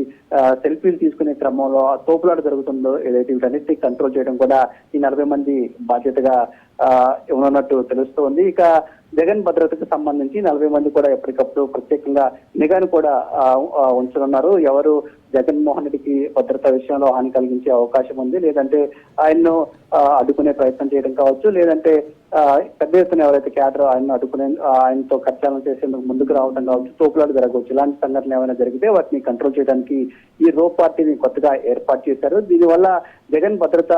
సెల్ఫీలు తీసుకునే క్రమంలో తోపులాట జరుగుతుందో ఏదైతే వీటన్నిటిని కంట్రోల్ చేయడం కూడా ఈ 40 మంది బాధ్యతగా ఉన్నట్టు తెలుస్తోంది. ఇక జగన్ భద్రతకు సంబంధించి 40 మంది కూడా ఎప్పటికప్పుడు ప్రత్యేకంగా నిఘాను కూడా ఉంచనున్నారు. ఎవరు జగన్మోహన్ రెడ్డికి భద్రతా విషయంలో హాని కలిగించే అవకాశం ఉంది, లేదంటే ఆయన్ను అడ్డుకునే ప్రయత్నం చేయడం కావచ్చు, లేదంటే పెద్ద ఎత్తున ఎవరైతే క్యాడర్ ఆయనతో కర్చాలను చేసేందుకు ముందుకు రావడం కావచ్చు, తోపులాడు జరగవచ్చు. ఇలాంటి సంఘటనలు ఏమైనా జరిగితే వాటిని కంట్రోల్ చేయడానికి ఈ రో పార్టీని కొత్తగా ఏర్పాటు చేశారు. దీనివల్ల జగన్ భద్రత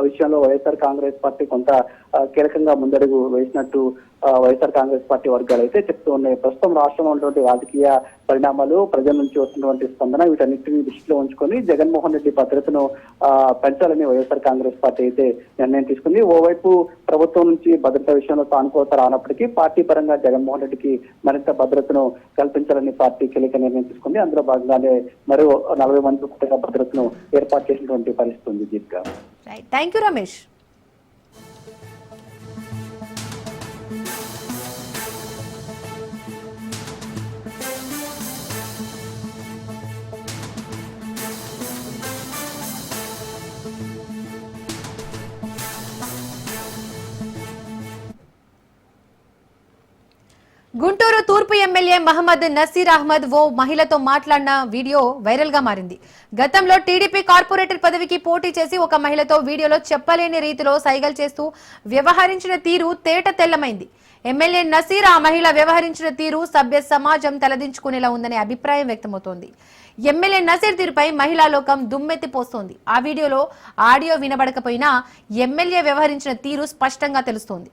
విషయంలో వైఎస్ఆర్ కాంగ్రెస్ పార్టీ కొంత కీలకంగా ముందడుగు వేసినట్టు వైఎస్ఆర్ కాంగ్రెస్ పార్టీ వర్గాలు అయితే చెప్తూ ఉన్నాయి. ప్రస్తుతం రాష్ట్రంలో ఉన్నటువంటి రాజకీయ పరిణామాలు, ప్రజల నుంచి వస్తున్నటువంటి స్పందన, వీటన్నిటిని దృష్టిలో ఉంచుకొని జగన్మోహన్ రెడ్డి భద్రతను పెంచాలని వైఎస్ఆర్ కాంగ్రెస్ పార్టీ అయితే నిర్ణయం తీసుకుంది. ఓవైపు ప్రభుత్వం నుంచి భద్రత విషయంలో సానుకూలత రానప్పటికీ పార్టీ పరంగా జగన్మోహన్ రెడ్డికి మరింత భద్రతను కల్పించాలని పార్టీ కీలక నిర్ణయం తీసుకుంది. అందులో భాగంగానే మరో 40 మంది కొత్తగా భద్రతను ఏర్పాటు చేసినటువంటి పరిస్థితి ఉంది. Deepika, thank you Ramesh. గుంటూరు తూర్పు ఎమ్మెల్యే మహమ్మద్ నసీర్ అహ్మద్ ఓ మహిళతో మాట్లాడిన వీడియో వైరల్ గా మారింది. గతంలో టీడీపీ కార్పొరేటర్ పదవికి పోటీ చేసి ఒక మహిళతో వీడియోలో చెప్పలేని రీతిలో సైగలు చేస్తూ వ్యవహరించిన తీరు తేట తెల్లమైంది. ఎమ్మెల్యే నసీర్ ఆ మహిళ వ్యవహరించిన తీరు సభ్య సమాజం తలదించుకునేలా ఉందనే అభిప్రాయం వ్యక్తమవుతోంది. ఎమ్మెల్యే నసీర్ తీరుపై మహిళా లోకం దుమ్మెత్తిపోస్తోంది. ఆ వీడియోలో ఆడియో వినబడకపోయినా ఎమ్మెల్యే వ్యవహరించిన తీరు స్పష్టంగా తెలుస్తోంది.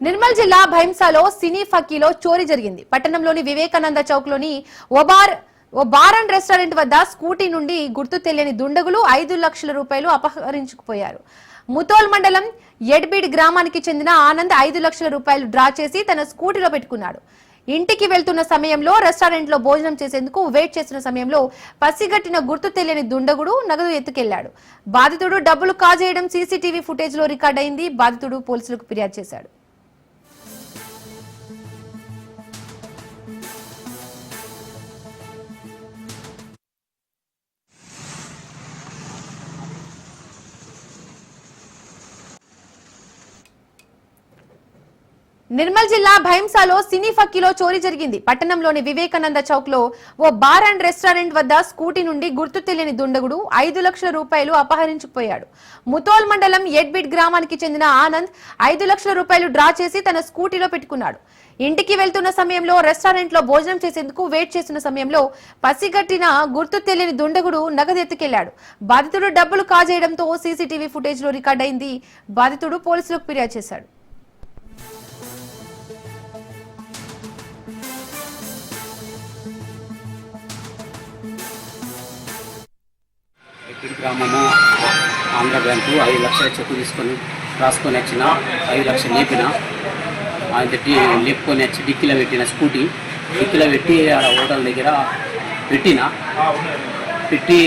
నిర్మల్ జిల్లా భైంసాలో సినీ ఫకీలో చోరీ జరిగింది. పట్టణంలోని వివేకానంద చౌక్ లోని ఓ బార్ అండ్ రెస్టారెంట్ వద్ద స్కూటీ నుండి గుర్తు తెలియని దుండగులు 5 లక్షల రూపాయలు అపహరించుకుపోయారు. ముతోల్ మండలం ఎడ్బీడ్ గ్రామానికి చెందిన ఆనంద్ 5 లక్షల రూపాయలు డ్రా చేసి తన స్కూటీలో పెట్టుకున్నాడు. ఇంటికి వెళ్తున్న సమయంలో రెస్టారెంట్ లో భోజనం చేసేందుకు వెయిట్ చేస్తున్న సమయంలో పసిగట్టిన గుర్తు తెలియని దుండగుడు నగదు ఎత్తుకెళ్లాడు. బాధితుడు డబ్బులు కాజేయడం సీసీటీవీ ఫుటేజ్ లో రికార్డ్ అయింది. బాధితుడు పోలీసులకు ఫిర్యాదు చేశాడు. నిర్మల్ జిల్లా భైంసాలో సినీ ఫక్కీలో చోరీ జరిగింది. పట్టణంలోని వివేకానంద చౌక్ లో ఓ బార్ అండ్ రెస్టారెంట్ వద్ద స్కూటీ నుండి గుర్తు తెలియని దుండగుడు 5 లక్షల రూపాయలు అపహరించుకుపోయాడు. ముతోల్ మండలం ఎడ్బిట్ గ్రామానికి చెందిన ఆనంద్ 5 లక్షల రూపాయలు డ్రా చేసి తన స్కూటీలో పెట్టుకున్నాడు. ఇంటికి వెళ్తున్న సమయంలో రెస్టారెంట్ లో భోజనం చేసేందుకు వెయిట్ చేస్తున్న సమయంలో పసిగట్టిన గుర్తు తెలియని దుండగుడు నగదు ఎత్తుకెళ్లాడు. బాధితుడు డబ్బులు కాజేయడంతో సీసీటీవీ ఫుటేజ్ లో రికార్డ్ అయింది. బాధితుడు పోలీసులకు ఫిర్యాదు చేశాడు. గ్రామము ఆంధ్ర బ్యాంకు 5 లక్షల చెక్కు తీసుకొని రాసుకొని వచ్చిన 5 లక్షలు లేపిన లేపుకొని వచ్చి డిక్కీలో పెట్టిన స్కూటీ డిక్కీలో పెట్టి ఆడ హోటల్ దగ్గర పెట్టి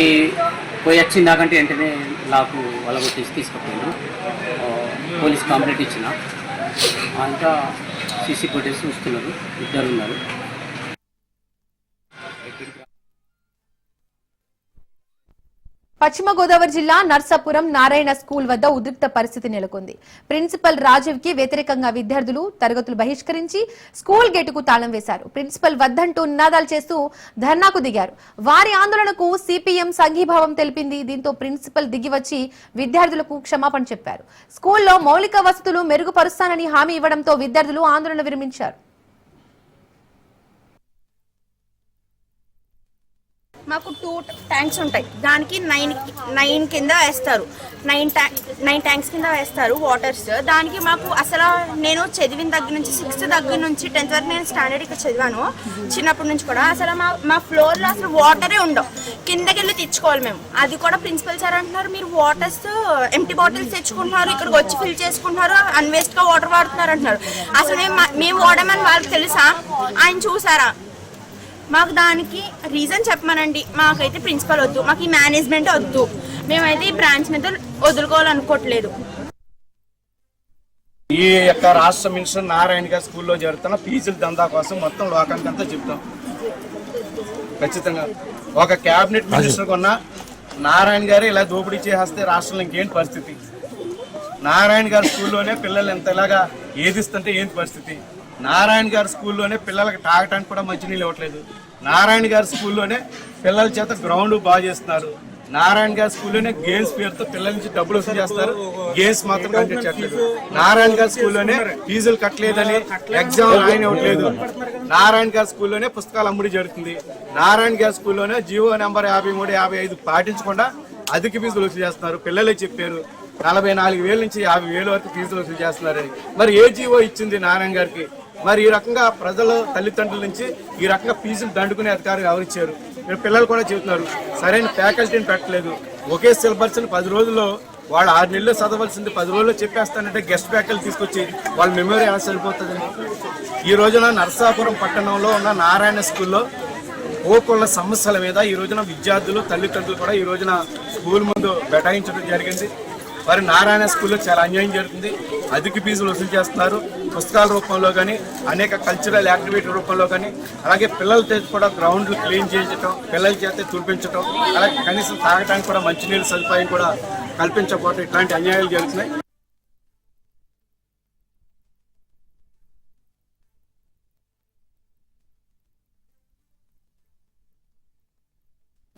పోయి వచ్చిందాకంటే వెంటనే నాకు వలగొట్టేసి తీసుకుపోయినా పోలీస్ కంప్లైంట్ ఇచ్చిన అంతా సీసీ ఫుటేజ్ చూస్తున్నారు. 2 ఉన్నారు. పశ్చిమ గోదావరి జిల్లా నర్సాపురం నారాయణ స్కూల్ వద్ద ఉద్రిక్త పరిస్థితి నెలకొంది. ప్రిన్సిపల్ రాజీవ్ కి వ్యతిరేకంగా విద్యార్థులు తరగతులు బహిష్కరించి స్కూల్ గేటుకు తాళం వేశారు. ప్రిన్సిపల్ వద్దంటూ నినాదాలు చేస్తూ ధర్నాకు దిగారు. వారి ఆందోళనకు సిపిఎం సంఘీభావం తెలిపింది. దీంతో ప్రిన్సిపల్ దిగివచ్చి విద్యార్థులకు క్షమాపణ చెప్పారు. స్కూల్లో మౌలిక వసతులు మెరుగుపరుస్తానని హామీ ఇవ్వడంతో విద్యార్థులు ఆందోళన విరమించారు. మాకు 2 ట్యాంక్స్ ఉంటాయి. దానికి 9 కింద వేస్తారు. 9 ట్యాంక్స్ కింద వేస్తారు వాటర్స్. దానికి మాకు అసలు నేను చదివిన దగ్గర నుంచి 6th దగ్గర నుంచి 10th వరకు నేను స్టాండర్డ్ ఇక్కడ చదివాను. చిన్నప్పటి నుంచి కూడా అసలు మా ఫ్లోర్లో అసలు వాటరే ఉండవు. కిందకి వెళ్ళి తెచ్చుకోవాలి మేము. అది కూడా ప్రిన్సిపల్ సార్ అంటున్నారు మీరు వాటర్స్ ఎంటీ బాటిల్స్ తెచ్చుకుంటున్నారు, ఇక్కడికి వచ్చి ఫిల్ చేసుకుంటున్నారు, అన్వేస్ట్గా వాటర్ వాడుతున్నారు అంటున్నారు. అసలు మేము వాడమని వాళ్ళకి తెలుసా? ఆయన చూసారా? మాకు దానికి రీజన్ చెప్పమనండి. మాకైతే ప్రిన్సిపల్ వద్దు, మాకు ఈ మేనేజ్మెంట్ వద్దు. మేమైతే ఈ బ్రాంచ్ మీద వదులుకోవాలనుకోవట్లేదు. ఈ యొక్క రాష్ట్ర మినిస్టర్ నారాయణ గారి స్కూల్లో జరుగుతున్న ఫీజుల దందా కోసం మొత్తం లోకానికంతా చెప్తాం. ఖచ్చితంగా ఒక క్యాబినెట్ మినిస్టర్ కొన్న నారాయణ గారు ఇలా దోపిడీ చేస్తే రాష్ట్రంలో ఇంకేంటి పరిస్థితి? నారాయణ గారి స్కూల్లోనే పిల్లలు ఎంతలాగా ఏదిస్తుంటే ఏంటి పరిస్థితి? నారాయణ గారి స్కూల్లోనే పిల్లలకి తాగటానికి కూడా మంచినీళ్ళు ఇవ్వట్లేదు. నారాయణ గారి స్కూల్లోనే పిల్లల చేత గ్రౌండ్ బాగా చేస్తున్నారు. నారాయణ గారి స్కూల్లోనే గేమ్స్ పేరుతో పిల్లల నుంచి డబ్బులు వసూలు చేస్తారు. గేమ్స్ మాత్రం కండక్ట్ చేయట్లేదు. నారాయణ గారి స్కూల్లోనే ఫీజులు కట్టలేదని ఎగ్జామ్ రాయనివ్వట్లేదు. నారాయణ గారి స్కూల్లోనే పుస్తకాలు అమ్ముడి జరుగుతుంది. నారాయణ గారి స్కూల్లోనే జీవో నెంబర్ 53, 55 పాటించకుండా అధిక ఫీజులు వసూలు చేస్తున్నారు. పిల్లలే చెప్పారు 44,000 నుంచి 50,000 వరకు ఫీజులు వసూలు చేస్తున్నారని. మరి ఏ జీవో ఇచ్చింది నారాయణ గారికి? మరి ఈ రకంగా ప్రజల తల్లిదండ్రుల నుంచి ఈ రకంగా ఫీజులు దండుకునే అధికారులు ఎవరిచ్చారు? పిల్లలు కూడా చెబుతున్నారు సరైన ఫ్యాకల్టీని పెట్టలేదు. ఒకే సిలబస్ 10 రోజుల్లో వాళ్ళు 6 నెలలు చదవాల్సింది 10 రోజుల్లో చెప్పేస్తానంటే గెస్ట్ ఫ్యాకల్టీ తీసుకొచ్చి వాళ్ళ మెమరీ ఎలా సరిపోతుంది? ఈ రోజున నర్సాపురం పట్టణంలో ఉన్న నారాయణ స్కూల్లో ఓకుల సమస్యల మీద ఈ రోజున విద్యార్థులు తల్లిదండ్రులు కూడా ఈ రోజున స్కూల్ ముందు బైఠాయించడం జరిగింది. మరి నారాయణ స్కూల్లో చాలా అన్యాయం జరుగుతుంది. అధిక ఫీజులు వసూలు చేస్తున్నారు. పుస్తకాల రూపంలో కానీ అనేక కల్చరల్ యాక్టివిటీ రూపంలో కానీ అలాగే పిల్లల చేత కూడా గ్రౌండ్లు క్లీన్ చేయించడం, పిల్లల చేత తుడిపించడం, అలాగే కనీసం తాగడానికి కూడా మంచినీళ్ళ సదుపాయం కూడా కల్పించకపోవడం ఇట్లాంటి అన్యాయాలు జరుగుతున్నాయి.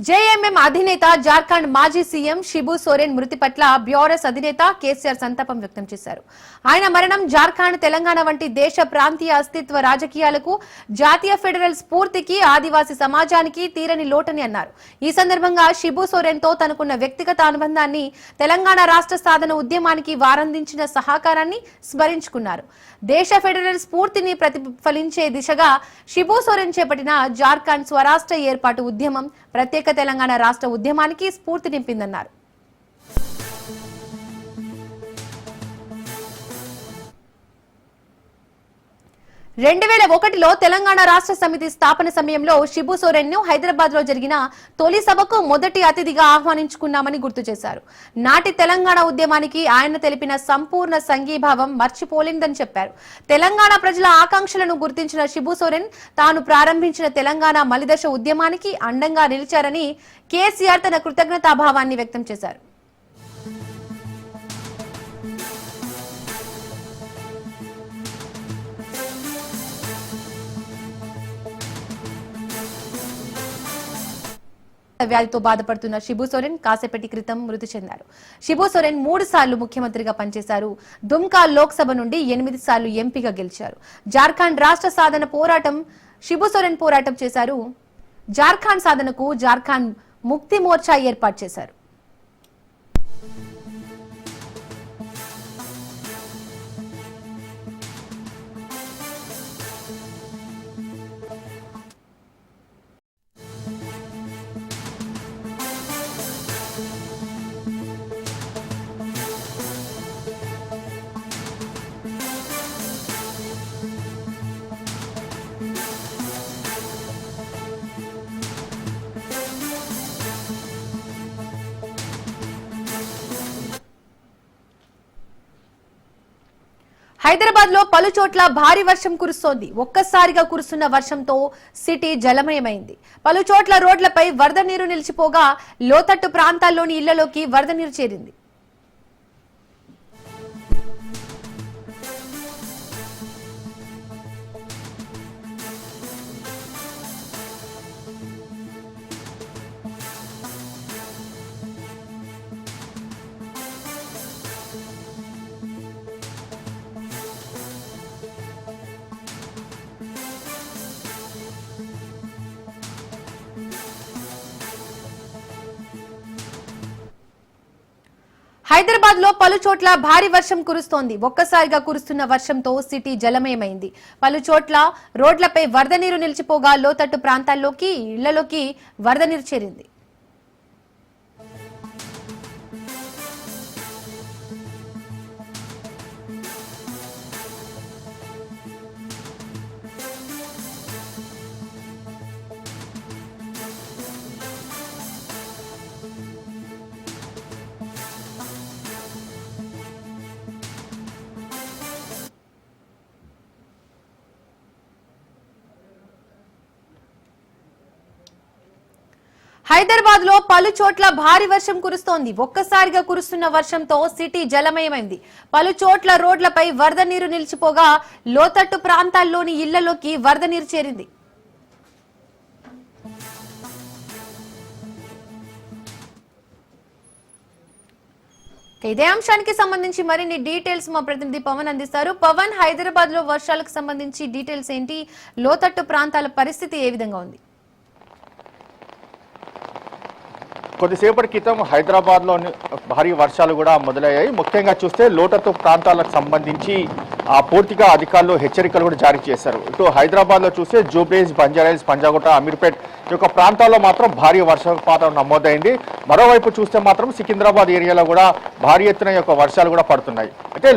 జేఎంఎం అధినేత జార్ఖండ్ మాజీ సీఎం షిబు సోరెన్ మృతి పట్ల బ్యూరస్ అధినేత కేసీఆర్ సంతాపం వ్యక్తం చేశారు. ఆయన మరణం జార్ఖండ్, తెలంగాణ వంటి దేశ ప్రాంతీయ అస్తిత్వ రాజకీయాలకు, జాతీయ ఫెడరల్ స్ఫూర్తికి, ఆదివాసీ సమాజానికి తీరని లోటని అన్నారు. ఈ సందర్భంగా షిబు సోరెన్ తో తనకున్న వ్యక్తిగత అనుబంధాన్ని, తెలంగాణ రాష్ట్ర సాధన ఉద్యమానికి వారందించిన సహకారాన్ని స్మరించుకున్నారు. దేశ ఫెడరల్ స్ఫూర్తిని ప్రతిఫలించే దిశగా షిబు సోరెన్ చేపట్టిన జార్ఖండ్ స్వరాష్ట్ర ఏర్పాటు ఉద్యమం ప్రత్యేక తెలంగాణ రాష్ట్ర ఉద్యమానికి స్ఫూర్తి నింపిందన్నారు. 2001లో తెలంగాణ రాష్ట్ర సమితి స్థాపన సమయంలో షిబు సోరెన్ ను హైదరాబాద్ లో జరిగిన తొలి సభకు మొదటి అతిథిగా ఆహ్వానించుకున్నామని గుర్తు చేశారు. నాటి తెలంగాణ ఉద్యమానికి ఆయన తెలిపిన సంపూర్ణ సంఘీభావం మర్చిపోలేనిదని చెప్పారు. తెలంగాణ ప్రజల ఆకాంక్షలను గుర్తించిన షిబు సోరెన్ తాను ప్రారంభించిన తెలంగాణ మలిదశ ఉద్యమానికి అండంగా నిలిచారని కేసీఆర్ తన కృతజ్ఞతాభావాన్ని వ్యక్తం చేశారు. వ్యాధితో బాధపడుతున్న శిబు సోరెన్ కాసేపటి క్రితం మృతి చెందారు. శిబు సోరెన్ 3 సార్లు ముఖ్యమంత్రిగా పనిచేశారు. దుమ్కా లోక్సభ నుండి 8 సార్లు ఎంపీగా గెలిచారు. జార్ఖండ్ రాష్ట్ర సాధన పోరాటం శిబు సోరెన్ పోరాటం చేశారు. జార్ఖండ్ సాధనకు జార్ఖండ్ ముక్తి మోర్చా ఏర్పాటు చేశారు. హైదరాబాద్ లో పలు చోట్ల భారీ వర్షం కురుస్తోంది. ఒక్కసారిగా కురుస్తున్న వర్షంతో సిటీ జలమయమైంది. పలు చోట్ల రోడ్లపై వరద నీరు నిలిచిపోగా లోతట్టు ప్రాంతాల్లోని ఇళ్లలోకి వరద నీరు చేరింది. హైదరాబాద్ లో పలు చోట్ల భారీ వర్షం కురుస్తోంది. ఒక్కసారిగా కురుస్తున్న వర్షంతో సిటీ జలమయమైంది. పలు చోట్ల రోడ్లపై వరద నీరు నిలిచిపోగా లోతట్టు ప్రాంతాల్లోకి ఇళ్లలోకి వరద నీరు చేరింది. హైదరాబాద్ లో పలు చోట్ల భారీ వర్షం కురుస్తోంది. ఒక్కసారిగా కురుస్తున్న వర్షంతో సిటీ జలమయమైంది. పలు చోట్ల రోడ్లపై వరద నీరు నిలిచిపోగా లోతట్టు ప్రాంతాల్లోని ఇళ్లలోకి వరద నీరు చేరింది. ఇదే అంశానికి సంబంధించి మరిన్ని డీటెయిల్స్ మా ప్రతినిధి పవన్ అందిస్తారు. పవన్, హైదరాబాద్ లో వర్షాలకు సంబంధించి డీటెయిల్స్ ఏంటి? లోతట్టు ప్రాంతాల పరిస్థితి ఏ విధంగా ఉంది? కొద్దిసేపటి క్రితం హైదరాబాద్లో భారీ వర్షాలు కూడా మొదలయ్యాయి. ముఖ్యంగా చూస్తే లోతట్టు ప్రాంతాలకు సంబంధించి పూర్తిగా అధికారులు హెచ్చరికలు కూడా జారీ చేశారు. ఇటు హైదరాబాద్లో చూస్తే జూబ్లీహిల్స్, బంజారాహిల్స్, పంజాగుట్ట, అమీర్పేట్ ఈ యొక్క ప్రాంతాల్లో మాత్రం భారీ వర్షపాతం నమోదైంది. మరోవైపు చూస్తే మాత్రం సికింద్రాబాద్ ఏరియాలో కూడా భారీ ఎత్తున యొక్క వర్షాలు కూడా పడుతున్నాయి. అయితే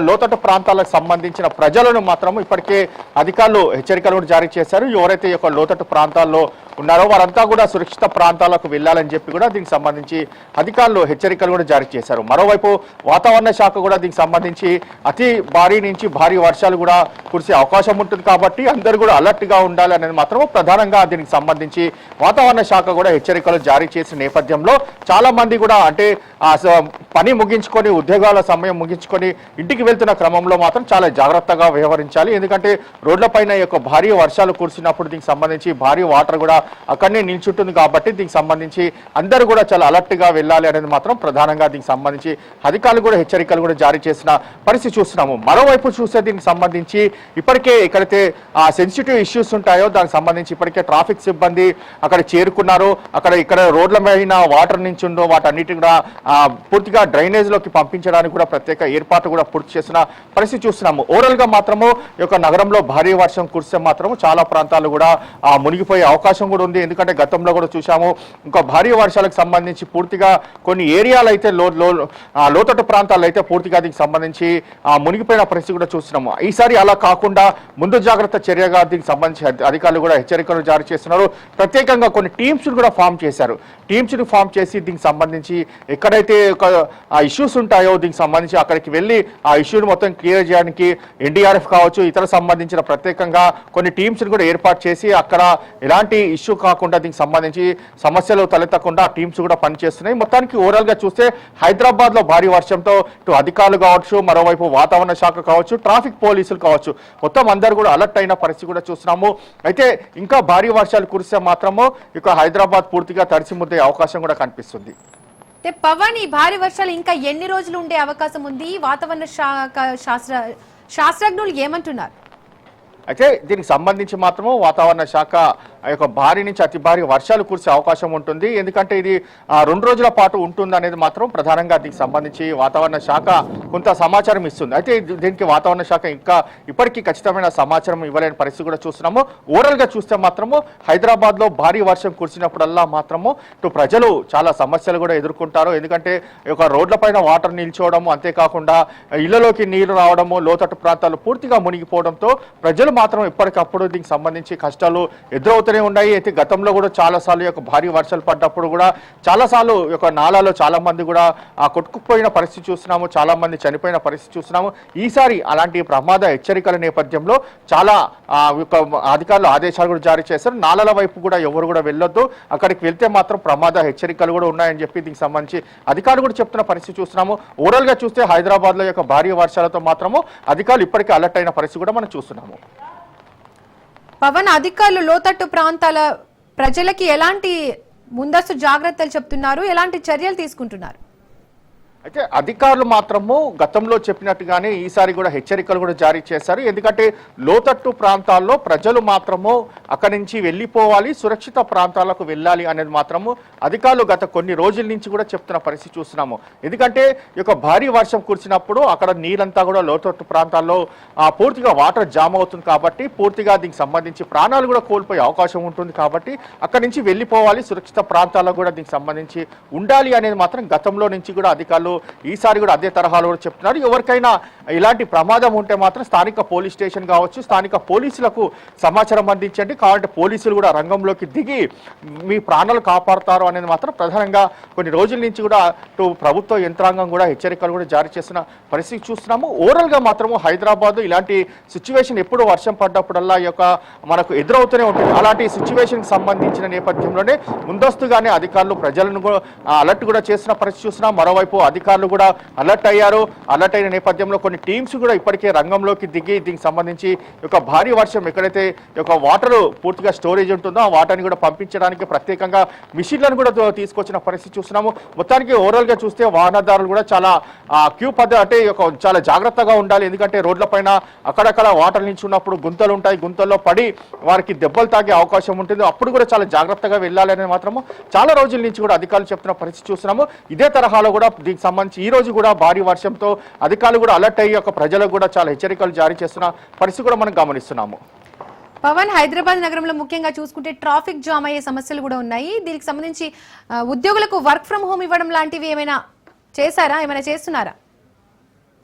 లోతట్టు ప్రాంతాలకు సంబంధించిన ప్రజలను మాత్రం ఇప్పటికే అధికారులు హెచ్చరికలు కూడా జారీ చేశారు. ఎవరైతే ఈ యొక్క లోతట్టు ప్రాంతాల్లో ఉన్నారో వారంతా కూడా సురక్షిత ప్రాంతాలకు వెళ్లాలని చెప్పి కూడా దీనికి సంబంధించి అధికారులు హెచ్చరికలు కూడా జారీ చేశారు. మరోవైపు వాతావరణ శాఖ కూడా దీనికి సంబంధించి అతి భారీ నుంచి భారీ వర్షాలు కూడా కురిసే అవకాశం ఉంటుంది కాబట్టి అందరూ కూడా అలర్ట్ గా ఉండాలి అనేది మాత్రం ప్రధానంగా దీనికి సంబంధించి వాతావరణ శాఖ కూడా హెచ్చరికలు జారీ చేసిన నేపథ్యంలో చాలా మంది కూడా అంటే పని ముగించుకొని ఉద్యోగాల సమయం ముగించుకొని ఇంటికి వెళ్తున్న క్రమంలో మాత్రం చాలా జాగ్రత్తగా వ్యవహరించాలి. ఎందుకంటే రోడ్లపైన యొక్క భారీ వర్షాలు కురిసినప్పుడు దీనికి సంబంధించి భారీ వాటర్ కూడా అక్కడనే నిల్చుంటుంది కాబట్టి దీనికి సంబంధించి అందరూ కూడా చాలా అలర్ట్ గా వెళ్ళాలి అనేది మాత్రం ప్రధానంగా దీనికి సంబంధించి అధికారులు కూడా హెచ్చరికలు కూడా జారీ చేసిన పరిస్థితి చూస్తున్నాము. మరోవైపు చూస్తే దీనికి సంబంధించి ఇప్పటికే ఎక్కడైతే సెన్సిటివ్ ఇష్యూస్ ఉంటాయో దానికి సంబంధించి ఇప్పటికే ట్రాఫిక్ సిబ్బంది అక్కడ చేరుకున్నారు. ఇక్కడ రోడ్ల పైన వాటర్ నుంచి ఉందో వాటన్నిటి కూడా పూర్తిగా డ్రైనేజ్ లోకి పంపించడానికి కూడా ప్రత్యేక ఏర్పాట్లు కూడా పూర్తి చేసిన పరిస్థితి చూస్తున్నాము. ఓవరాల్ గా మాత్రము ఈ యొక్క నగరంలో భారీ వర్షం కురిస్తే మాత్రము చాలా ప్రాంతాలు కూడా మునిగిపోయే అవకాశం కూడా ఉంది. ఎందుకంటే గతంలో కూడా చూసాము ఇంకా భారీ వర్షాలకు సంబంధించి పూర్తిగా కొన్ని ఏరియాలు అయితే లోతట్టు ప్రాంతాలు అయితే పూర్తిగా దీనికి సంబంధించి మునిగిపోయిన పరిస్థితి కూడా చూస్తున్నాము. ఈసారి అలా కాకుండా ముందు జాగ్రత్త చర్యగా దీనికి సంబంధించి అధికారులు కూడా హెచ్చరికలు జారీ చేస్తున్నారు. ప్రత్యేకంగా కొన్ని టీమ్స్ కూడా ఫామ్ చేశారు. టీమ్స్ ని ఫామ్ చేసి దీనికి సంబంధించి ఎక్కడైతే ఇష్యూస్ ఉంటాయో దీనికి సంబంధించి అక్కడికి వెళ్ళి ఆ ఇష్యూని మొత్తం క్లియర్ చేయడానికి ఎన్డీఆర్ఎఫ్ కావచ్చు ఇతర సంబంధించిన ప్రత్యేకంగా కొన్ని టీమ్స్ కూడా ఏర్పాటు చేసి అక్కడ ఎలాంటి ఇష్యూ కాకుండా దీనికి సంబంధించి సమస్యలు తలెత్తకుండా టీమ్స్ కూడా పనిచేస్తున్నాయి. మొత్తానికి ఓవరాల్ గా చూస్తే హైదరాబాద్ లో భారీ వర్షంతో ఇటు అధికారులు కావచ్చు మరోవైపు వాతావరణ శాఖ కావచ్చు, ట్రాఫిక్ పోలీసులు కావచ్చు, మొత్తం అందరూ కూడా అలర్ట్ అయిన పరిస్థితి కూడా చూస్తున్నాము. అయితే ఇంకా భారీ వర్షాలు కురిస్తే మాత్రము ఇక హైదరాబాద్ పూర్తిగా తడిసి ముద్దే అవకాశం కూడా కనిపిస్తుంది. పవన్, ఈ భారీ వర్షాలు ఇంకా ఎన్ని రోజులు ఉండే అవకాశం ఉంది? వాతావరణ శాస్త్రజ్ఞులు ఏమంటున్నారు? అయితే దీనికి సంబంధించి మాత్రము వాతావరణ శాఖ యొక్క భారీ నుంచి అతి భారీ వర్షాలు కురిసే అవకాశం ఉంటుంది. ఎందుకంటే ఇది 2 రోజుల పాటు ఉంటుంది అనేది మాత్రం ప్రధానంగా దీనికి సంబంధించి వాతావరణ శాఖ కొంత సమాచారం ఇస్తుంది. అయితే దీనికి వాతావరణ శాఖ ఇంకా ఇప్పటికీ ఖచ్చితమైన సమాచారం ఇవ్వలేని పరిస్థితి కూడా చూస్తున్నాము. ఓవరాల్గా చూస్తే మాత్రము హైదరాబాద్లో భారీ వర్షం కురిసినప్పుడల్లా మాత్రము ఇటు ప్రజలు చాలా సమస్యలు కూడా ఎదుర్కొంటారు. ఎందుకంటే రోడ్లపైన వాటర్ నిల్చోవడము, అంతేకాకుండా ఇళ్లలోకి నీళ్లు రావడము, లోతట్టు ప్రాంతాలు పూర్తిగా మునిగిపోవడంతో ప్రజలు మాత్రం ఎప్పటికప్పుడు దీనికి సంబంధించి కష్టాలు ఎదురవుతూనే ఉన్నాయి. అయితే గతంలో కూడా చాలాసార్లు భారీ వర్షాలు పడ్డప్పుడు కూడా చాలాసార్లు నాలాలో చాలా మంది కూడా కొట్టుకుపోయిన పరిస్థితి చూస్తున్నాము, చాలా మంది చనిపోయిన పరిస్థితి చూస్తున్నాము. ఈసారి అలాంటి ప్రమాద హెచ్చరికల నేపథ్యంలో చాలా అధికారులు ఆదేశాలు కూడా జారీ చేశారు. నాలాల వైపు కూడా ఎవరు కూడా వెళ్ళొద్దు, అక్కడికి వెళ్తే మాత్రం ప్రమాద హెచ్చరికలు కూడా ఉన్నాయని చెప్పి దీనికి సంబంధించి అధికారులు కూడా చెప్తున్న పరిస్థితి చూస్తున్నాము. ఓవరాల్ గా చూస్తే హైదరాబాద్ లో భారీ వర్షాలతో మాత్రము అధికారులు ఇప్పటికే అలర్ట్ అయిన పరిస్థితి కూడా మనం చూస్తున్నాము. పవన్, అధికారులు లోతట్టు ప్రాంతాల ప్రజలకి ఎలాంటి ముందస్తు జాగ్రత్తలు చెప్తున్నారు, ఎలాంటి చర్యలు తీసుకుంటున్నారు? అయితే అధికారులు మాత్రము గతంలో చెప్పినట్టుగానే ఈసారి కూడా హెచ్చరికలు కూడా జారీ చేశారు. ఎందుకంటే లోతట్టు ప్రాంతాల్లో ప్రజలు మాత్రము అక్కడి నుంచి వెళ్ళిపోవాలి, సురక్షిత ప్రాంతాలకు వెళ్ళాలి అనేది మాత్రము అధికారులు గత కొన్ని రోజుల నుంచి కూడా చెప్తున్న పరిస్థితి చూస్తున్నాము. ఎందుకంటే భారీ వర్షం కురిసినప్పుడు అక్కడ నీరంతా కూడా లోతట్టు ప్రాంతాల్లో పూర్తిగా వాటర్ జామ్ అవుతుంది కాబట్టి పూర్తిగా దీనికి సంబంధించి ప్రాణాలు కూడా కోల్పోయే అవకాశం ఉంటుంది. కాబట్టి అక్కడి నుంచి వెళ్ళిపోవాలి, సురక్షిత ప్రాంతాల్లో కూడా దీనికి సంబంధించి ఉండాలి అనేది మాత్రం గతంలో నుంచి కూడా అధికారులు ఈసారి కూడా అదే తరహాలో కూడా చెప్తున్నారు. ఎవరికైనా ఇలాంటి ప్రమాదం ఉంటే మాత్రం స్థానిక పోలీస్ స్టేషన్ కావచ్చు, స్థానిక పోలీసులకు సమాచారం అందించండి, కాబట్టి పోలీసులు కూడా రంగంలోకి దిగి మీ ప్రాణాలు కాపాడుతారు అనేది మాత్రం ప్రధానంగా కొన్ని రోజుల నుంచి కూడా ప్రభుత్వ యంత్రాంగం కూడా హెచ్చరికలు కూడా జారీ చేస్తున్న పరిస్థితి చూస్తున్నాము. ఓవరాల్ గా మాత్రము హైదరాబాద్ ఇలాంటి సిచ్యువేషన్ ఎప్పుడు వర్షం పడ్డప్పుడల్లా మనకు ఎదురవుతూనే ఉంటుంది. అలాంటి సిచ్యువేషన్ సంబంధించిన నేపథ్యంలోనే ముందస్తుగానే అధికారులు ప్రజలను కూడా అలర్ట్ కూడా చేస్తున్న పరిస్థితి చూస్తున్నాం. మరోవైపు అధికారులు కూడా అలర్ట్ అయ్యారు. అలర్ట్ అయిన నేపథ్యంలో కొన్ని టీమ్స్ కూడా ఇప్పటికే రంగంలోకి దిగి దీనికి సంబంధించి భారీ వర్షం ఎక్కడైతే వాటర్ పూర్తిగా స్టోరేజ్ ఉంటుందో ఆ వాటర్ని కూడా పంపించడానికి ప్రత్యేకంగా మిషన్లను కూడా తీసుకొచ్చిన పరిస్థితి చూస్తున్నాము. మొత్తానికి ఓవరాల్ గా చూస్తే వాహనదారులు కూడా చాలా క్యూ పద్ధతి అంటే చాలా జాగ్రత్తగా ఉండాలి. ఎందుకంటే రోడ్లపైన అక్కడక్కడ వాటర్ నిల్చున్నప్పుడు గుంతలు ఉంటాయి, గుంతల్లో పడి వారికి దెబ్బలు తాగే అవకాశం ఉంటుంది. అప్పుడు కూడా చాలా జాగ్రత్తగా వెళ్ళాలి అనేది మాత్రము చాలా రోజుల నుంచి కూడా అధికారులు చెప్తున్న పరిస్థితి చూస్తున్నాము. ఇదే తరహాలో కూడా దీనికి సంబంధించి ఈ రోజు కూడా భారీ వర్షంతో అధికారులు కూడా అలర్ట్ అయ్యి ప్రజలకు కూడా చాలా హెచ్చరికలు జారీ చేస్తున్న పరిస్థితి కూడా మనం గమనిస్తున్నాము. పవన్, హైదరాబాద్ నగరంలో ముఖ్యంగా చూసుకుంటే ట్రాఫిక్ జామ్ అయ్యే సమస్యలు కూడా ఉన్నాయి. దీనికి సంబంధించి ఉద్యోగులకు వర్క్ ఫ్రం హోమ్ ఇవ్వడం లాంటివి ఏమైనా చేశారా, ఏమైనా చేస్తున్నారా?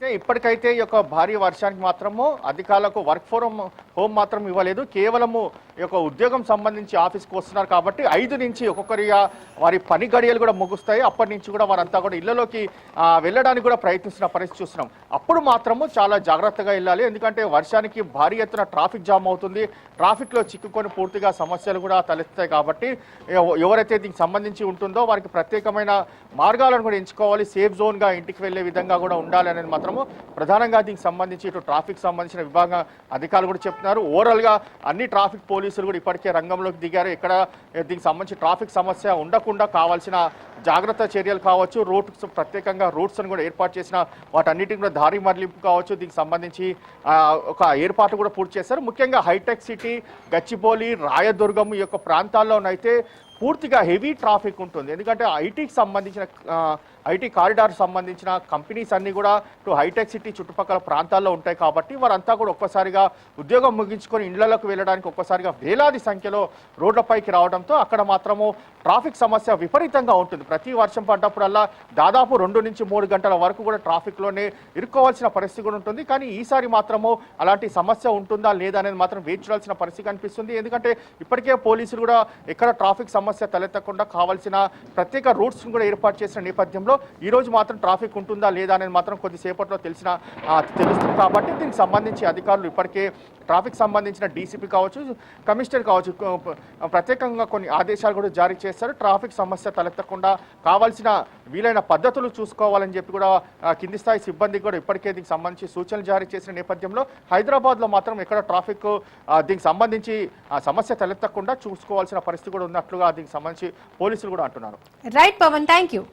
ఇప్పటికైతే భారీ వర్షానికి మాత్రము అధికారులకు వర్క్ ఫ్రం హోమ్ మాత్రం ఇవ్వలేదు. కేవలము ఉద్యోగం సంబంధించి ఆఫీస్కి వస్తున్నారు కాబట్టి 5 నుంచి ఒక్కొక్కరిగా వారి పని గడియలు కూడా ముగుస్తాయి. అప్పటి నుంచి కూడా వారంతా కూడా ఇళ్లలోకి వెళ్ళడానికి కూడా ప్రయత్నిస్తున్న పరిస్థితి చూస్తున్నాం. అప్పుడు మాత్రము చాలా జాగ్రత్తగా వెళ్ళాలి. ఎందుకంటే వర్షానికి భారీ ఎత్తున ట్రాఫిక్ జామ్ అవుతుంది. ట్రాఫిక్లో చిక్కుకొని పూర్తిగా సమస్యలు కూడా తలెత్తాయి. కాబట్టి ఎవరైతే దీనికి సంబంధించి ఉంటుందో వారికి ప్రత్యేకమైన మార్గాలను కూడా ఎంచుకోవాలి. సేఫ్ జోన్గా ఇంటికి వెళ్ళే విధంగా కూడా ఉండాలి అనేది మాత్రము ప్రధానంగా దీనికి సంబంధించి ట్రాఫిక్ సంబంధించిన విభాగం అధికారులు కూడా చెప్తున్నారు. ఓవరాల్గా అన్ని ట్రాఫిక్ పోలీసులు కూడా ఇప్పటికే రంగంలోకి దిగారు. ఎక్కడ దీనికి సంబంధించి ట్రాఫిక్ సమస్య ఉండకుండా కావాల్సిన జాగ్రత్త చర్యలు కావచ్చు, రూట్స్ ప్రత్యేకంగా రూట్స్ అని కూడా ఏర్పాటు చేసిన వాటన్నిటిని కూడా దారి మరలింపు కావచ్చు, దీనికి సంబంధించి ఒక ఏర్పాటు కూడా పూర్తి చేశారు. ముఖ్యంగా హైటెక్ సిటీ, గచ్చిబౌలి, రాయదుర్గం ఈ ప్రాంతాల్లోనైతే పూర్తిగా హెవీ ట్రాఫిక్ ఉంటుంది. ఎందుకంటే ఐటీకి సంబంధించిన ఐటీ కారిడార్ సంబంధించిన కంపెనీస్ అన్నీ కూడా హైటెక్ సిటీ చుట్టుపక్కల ప్రాంతాల్లో ఉంటాయి. కాబట్టి వారంతా కూడా ఒక్కసారిగా ఉద్యోగం ముగించుకొని ఇళ్లలోకి వెళ్ళడానికి ఒక్కసారిగా వేలాది సంఖ్యలో రోడ్లపైకి రావడంతో అక్కడ మాత్రము ట్రాఫిక్ సమస్య విపరీతంగా ఉంటుంది. ప్రతి వర్షం పడ్డప్పుడల్లా దాదాపు 2 నుంచి 3 గంటల వరకు కూడా ట్రాఫిక్లోనే ఇరుక్కోవాల్సిన పరిస్థితి కూడా ఉంటుంది. కానీ ఈసారి మాత్రము అలాంటి సమస్య ఉంటుందా లేదా అనేది మాత్రం వేచి చూడాల్సిన పరిస్థితి కనిపిస్తుంది. ఎందుకంటే ఇప్పటికే పోలీసులు కూడా ఎక్కడ ట్రాఫిక్ సమస్య సమస్య తలెత్తకుండా కావాల్సిన ప్రత్యేక రూట్స్ కూడా ఏర్పాటు చేసిన నేపథ్యంలో ఈ రోజు మాత్రం ట్రాఫిక్ ఉంటుందా లేదా అనేది మాత్రం కొద్దిసేపట్లో తెలుస్తుంది కాబట్టి దీనికి సంబంధించి అధికారులు ఇప్పటికే ట్రాఫిక్ సంబంధించిన డీసీపీ కావచ్చు, కమిషనర్ కావచ్చు, ప్రత్యేకంగా కొన్ని ఆదేశాలు కూడా జారీ చేస్తారు. ట్రాఫిక్ సమస్య తలెత్తకుండా కావాల్సిన వీలైన పద్ధతులు చూసుకోవాలని చెప్పి కూడా కింది స్థాయి సిబ్బందికి కూడా ఇప్పటికే దీనికి సంబంధించి సూచనలు జారీ చేసిన నేపథ్యంలో హైదరాబాద్లో మాత్రం ఎక్కడ ట్రాఫిక్ దీనికి సంబంధించి సమస్య తలెత్తకుండా చూసుకోవాల్సిన పరిస్థితి కూడా ఉన్నట్లుగా దీనికి సంబంధించి పోలీసులు కూడా అంటున్నారు. Right Pawan, thank you.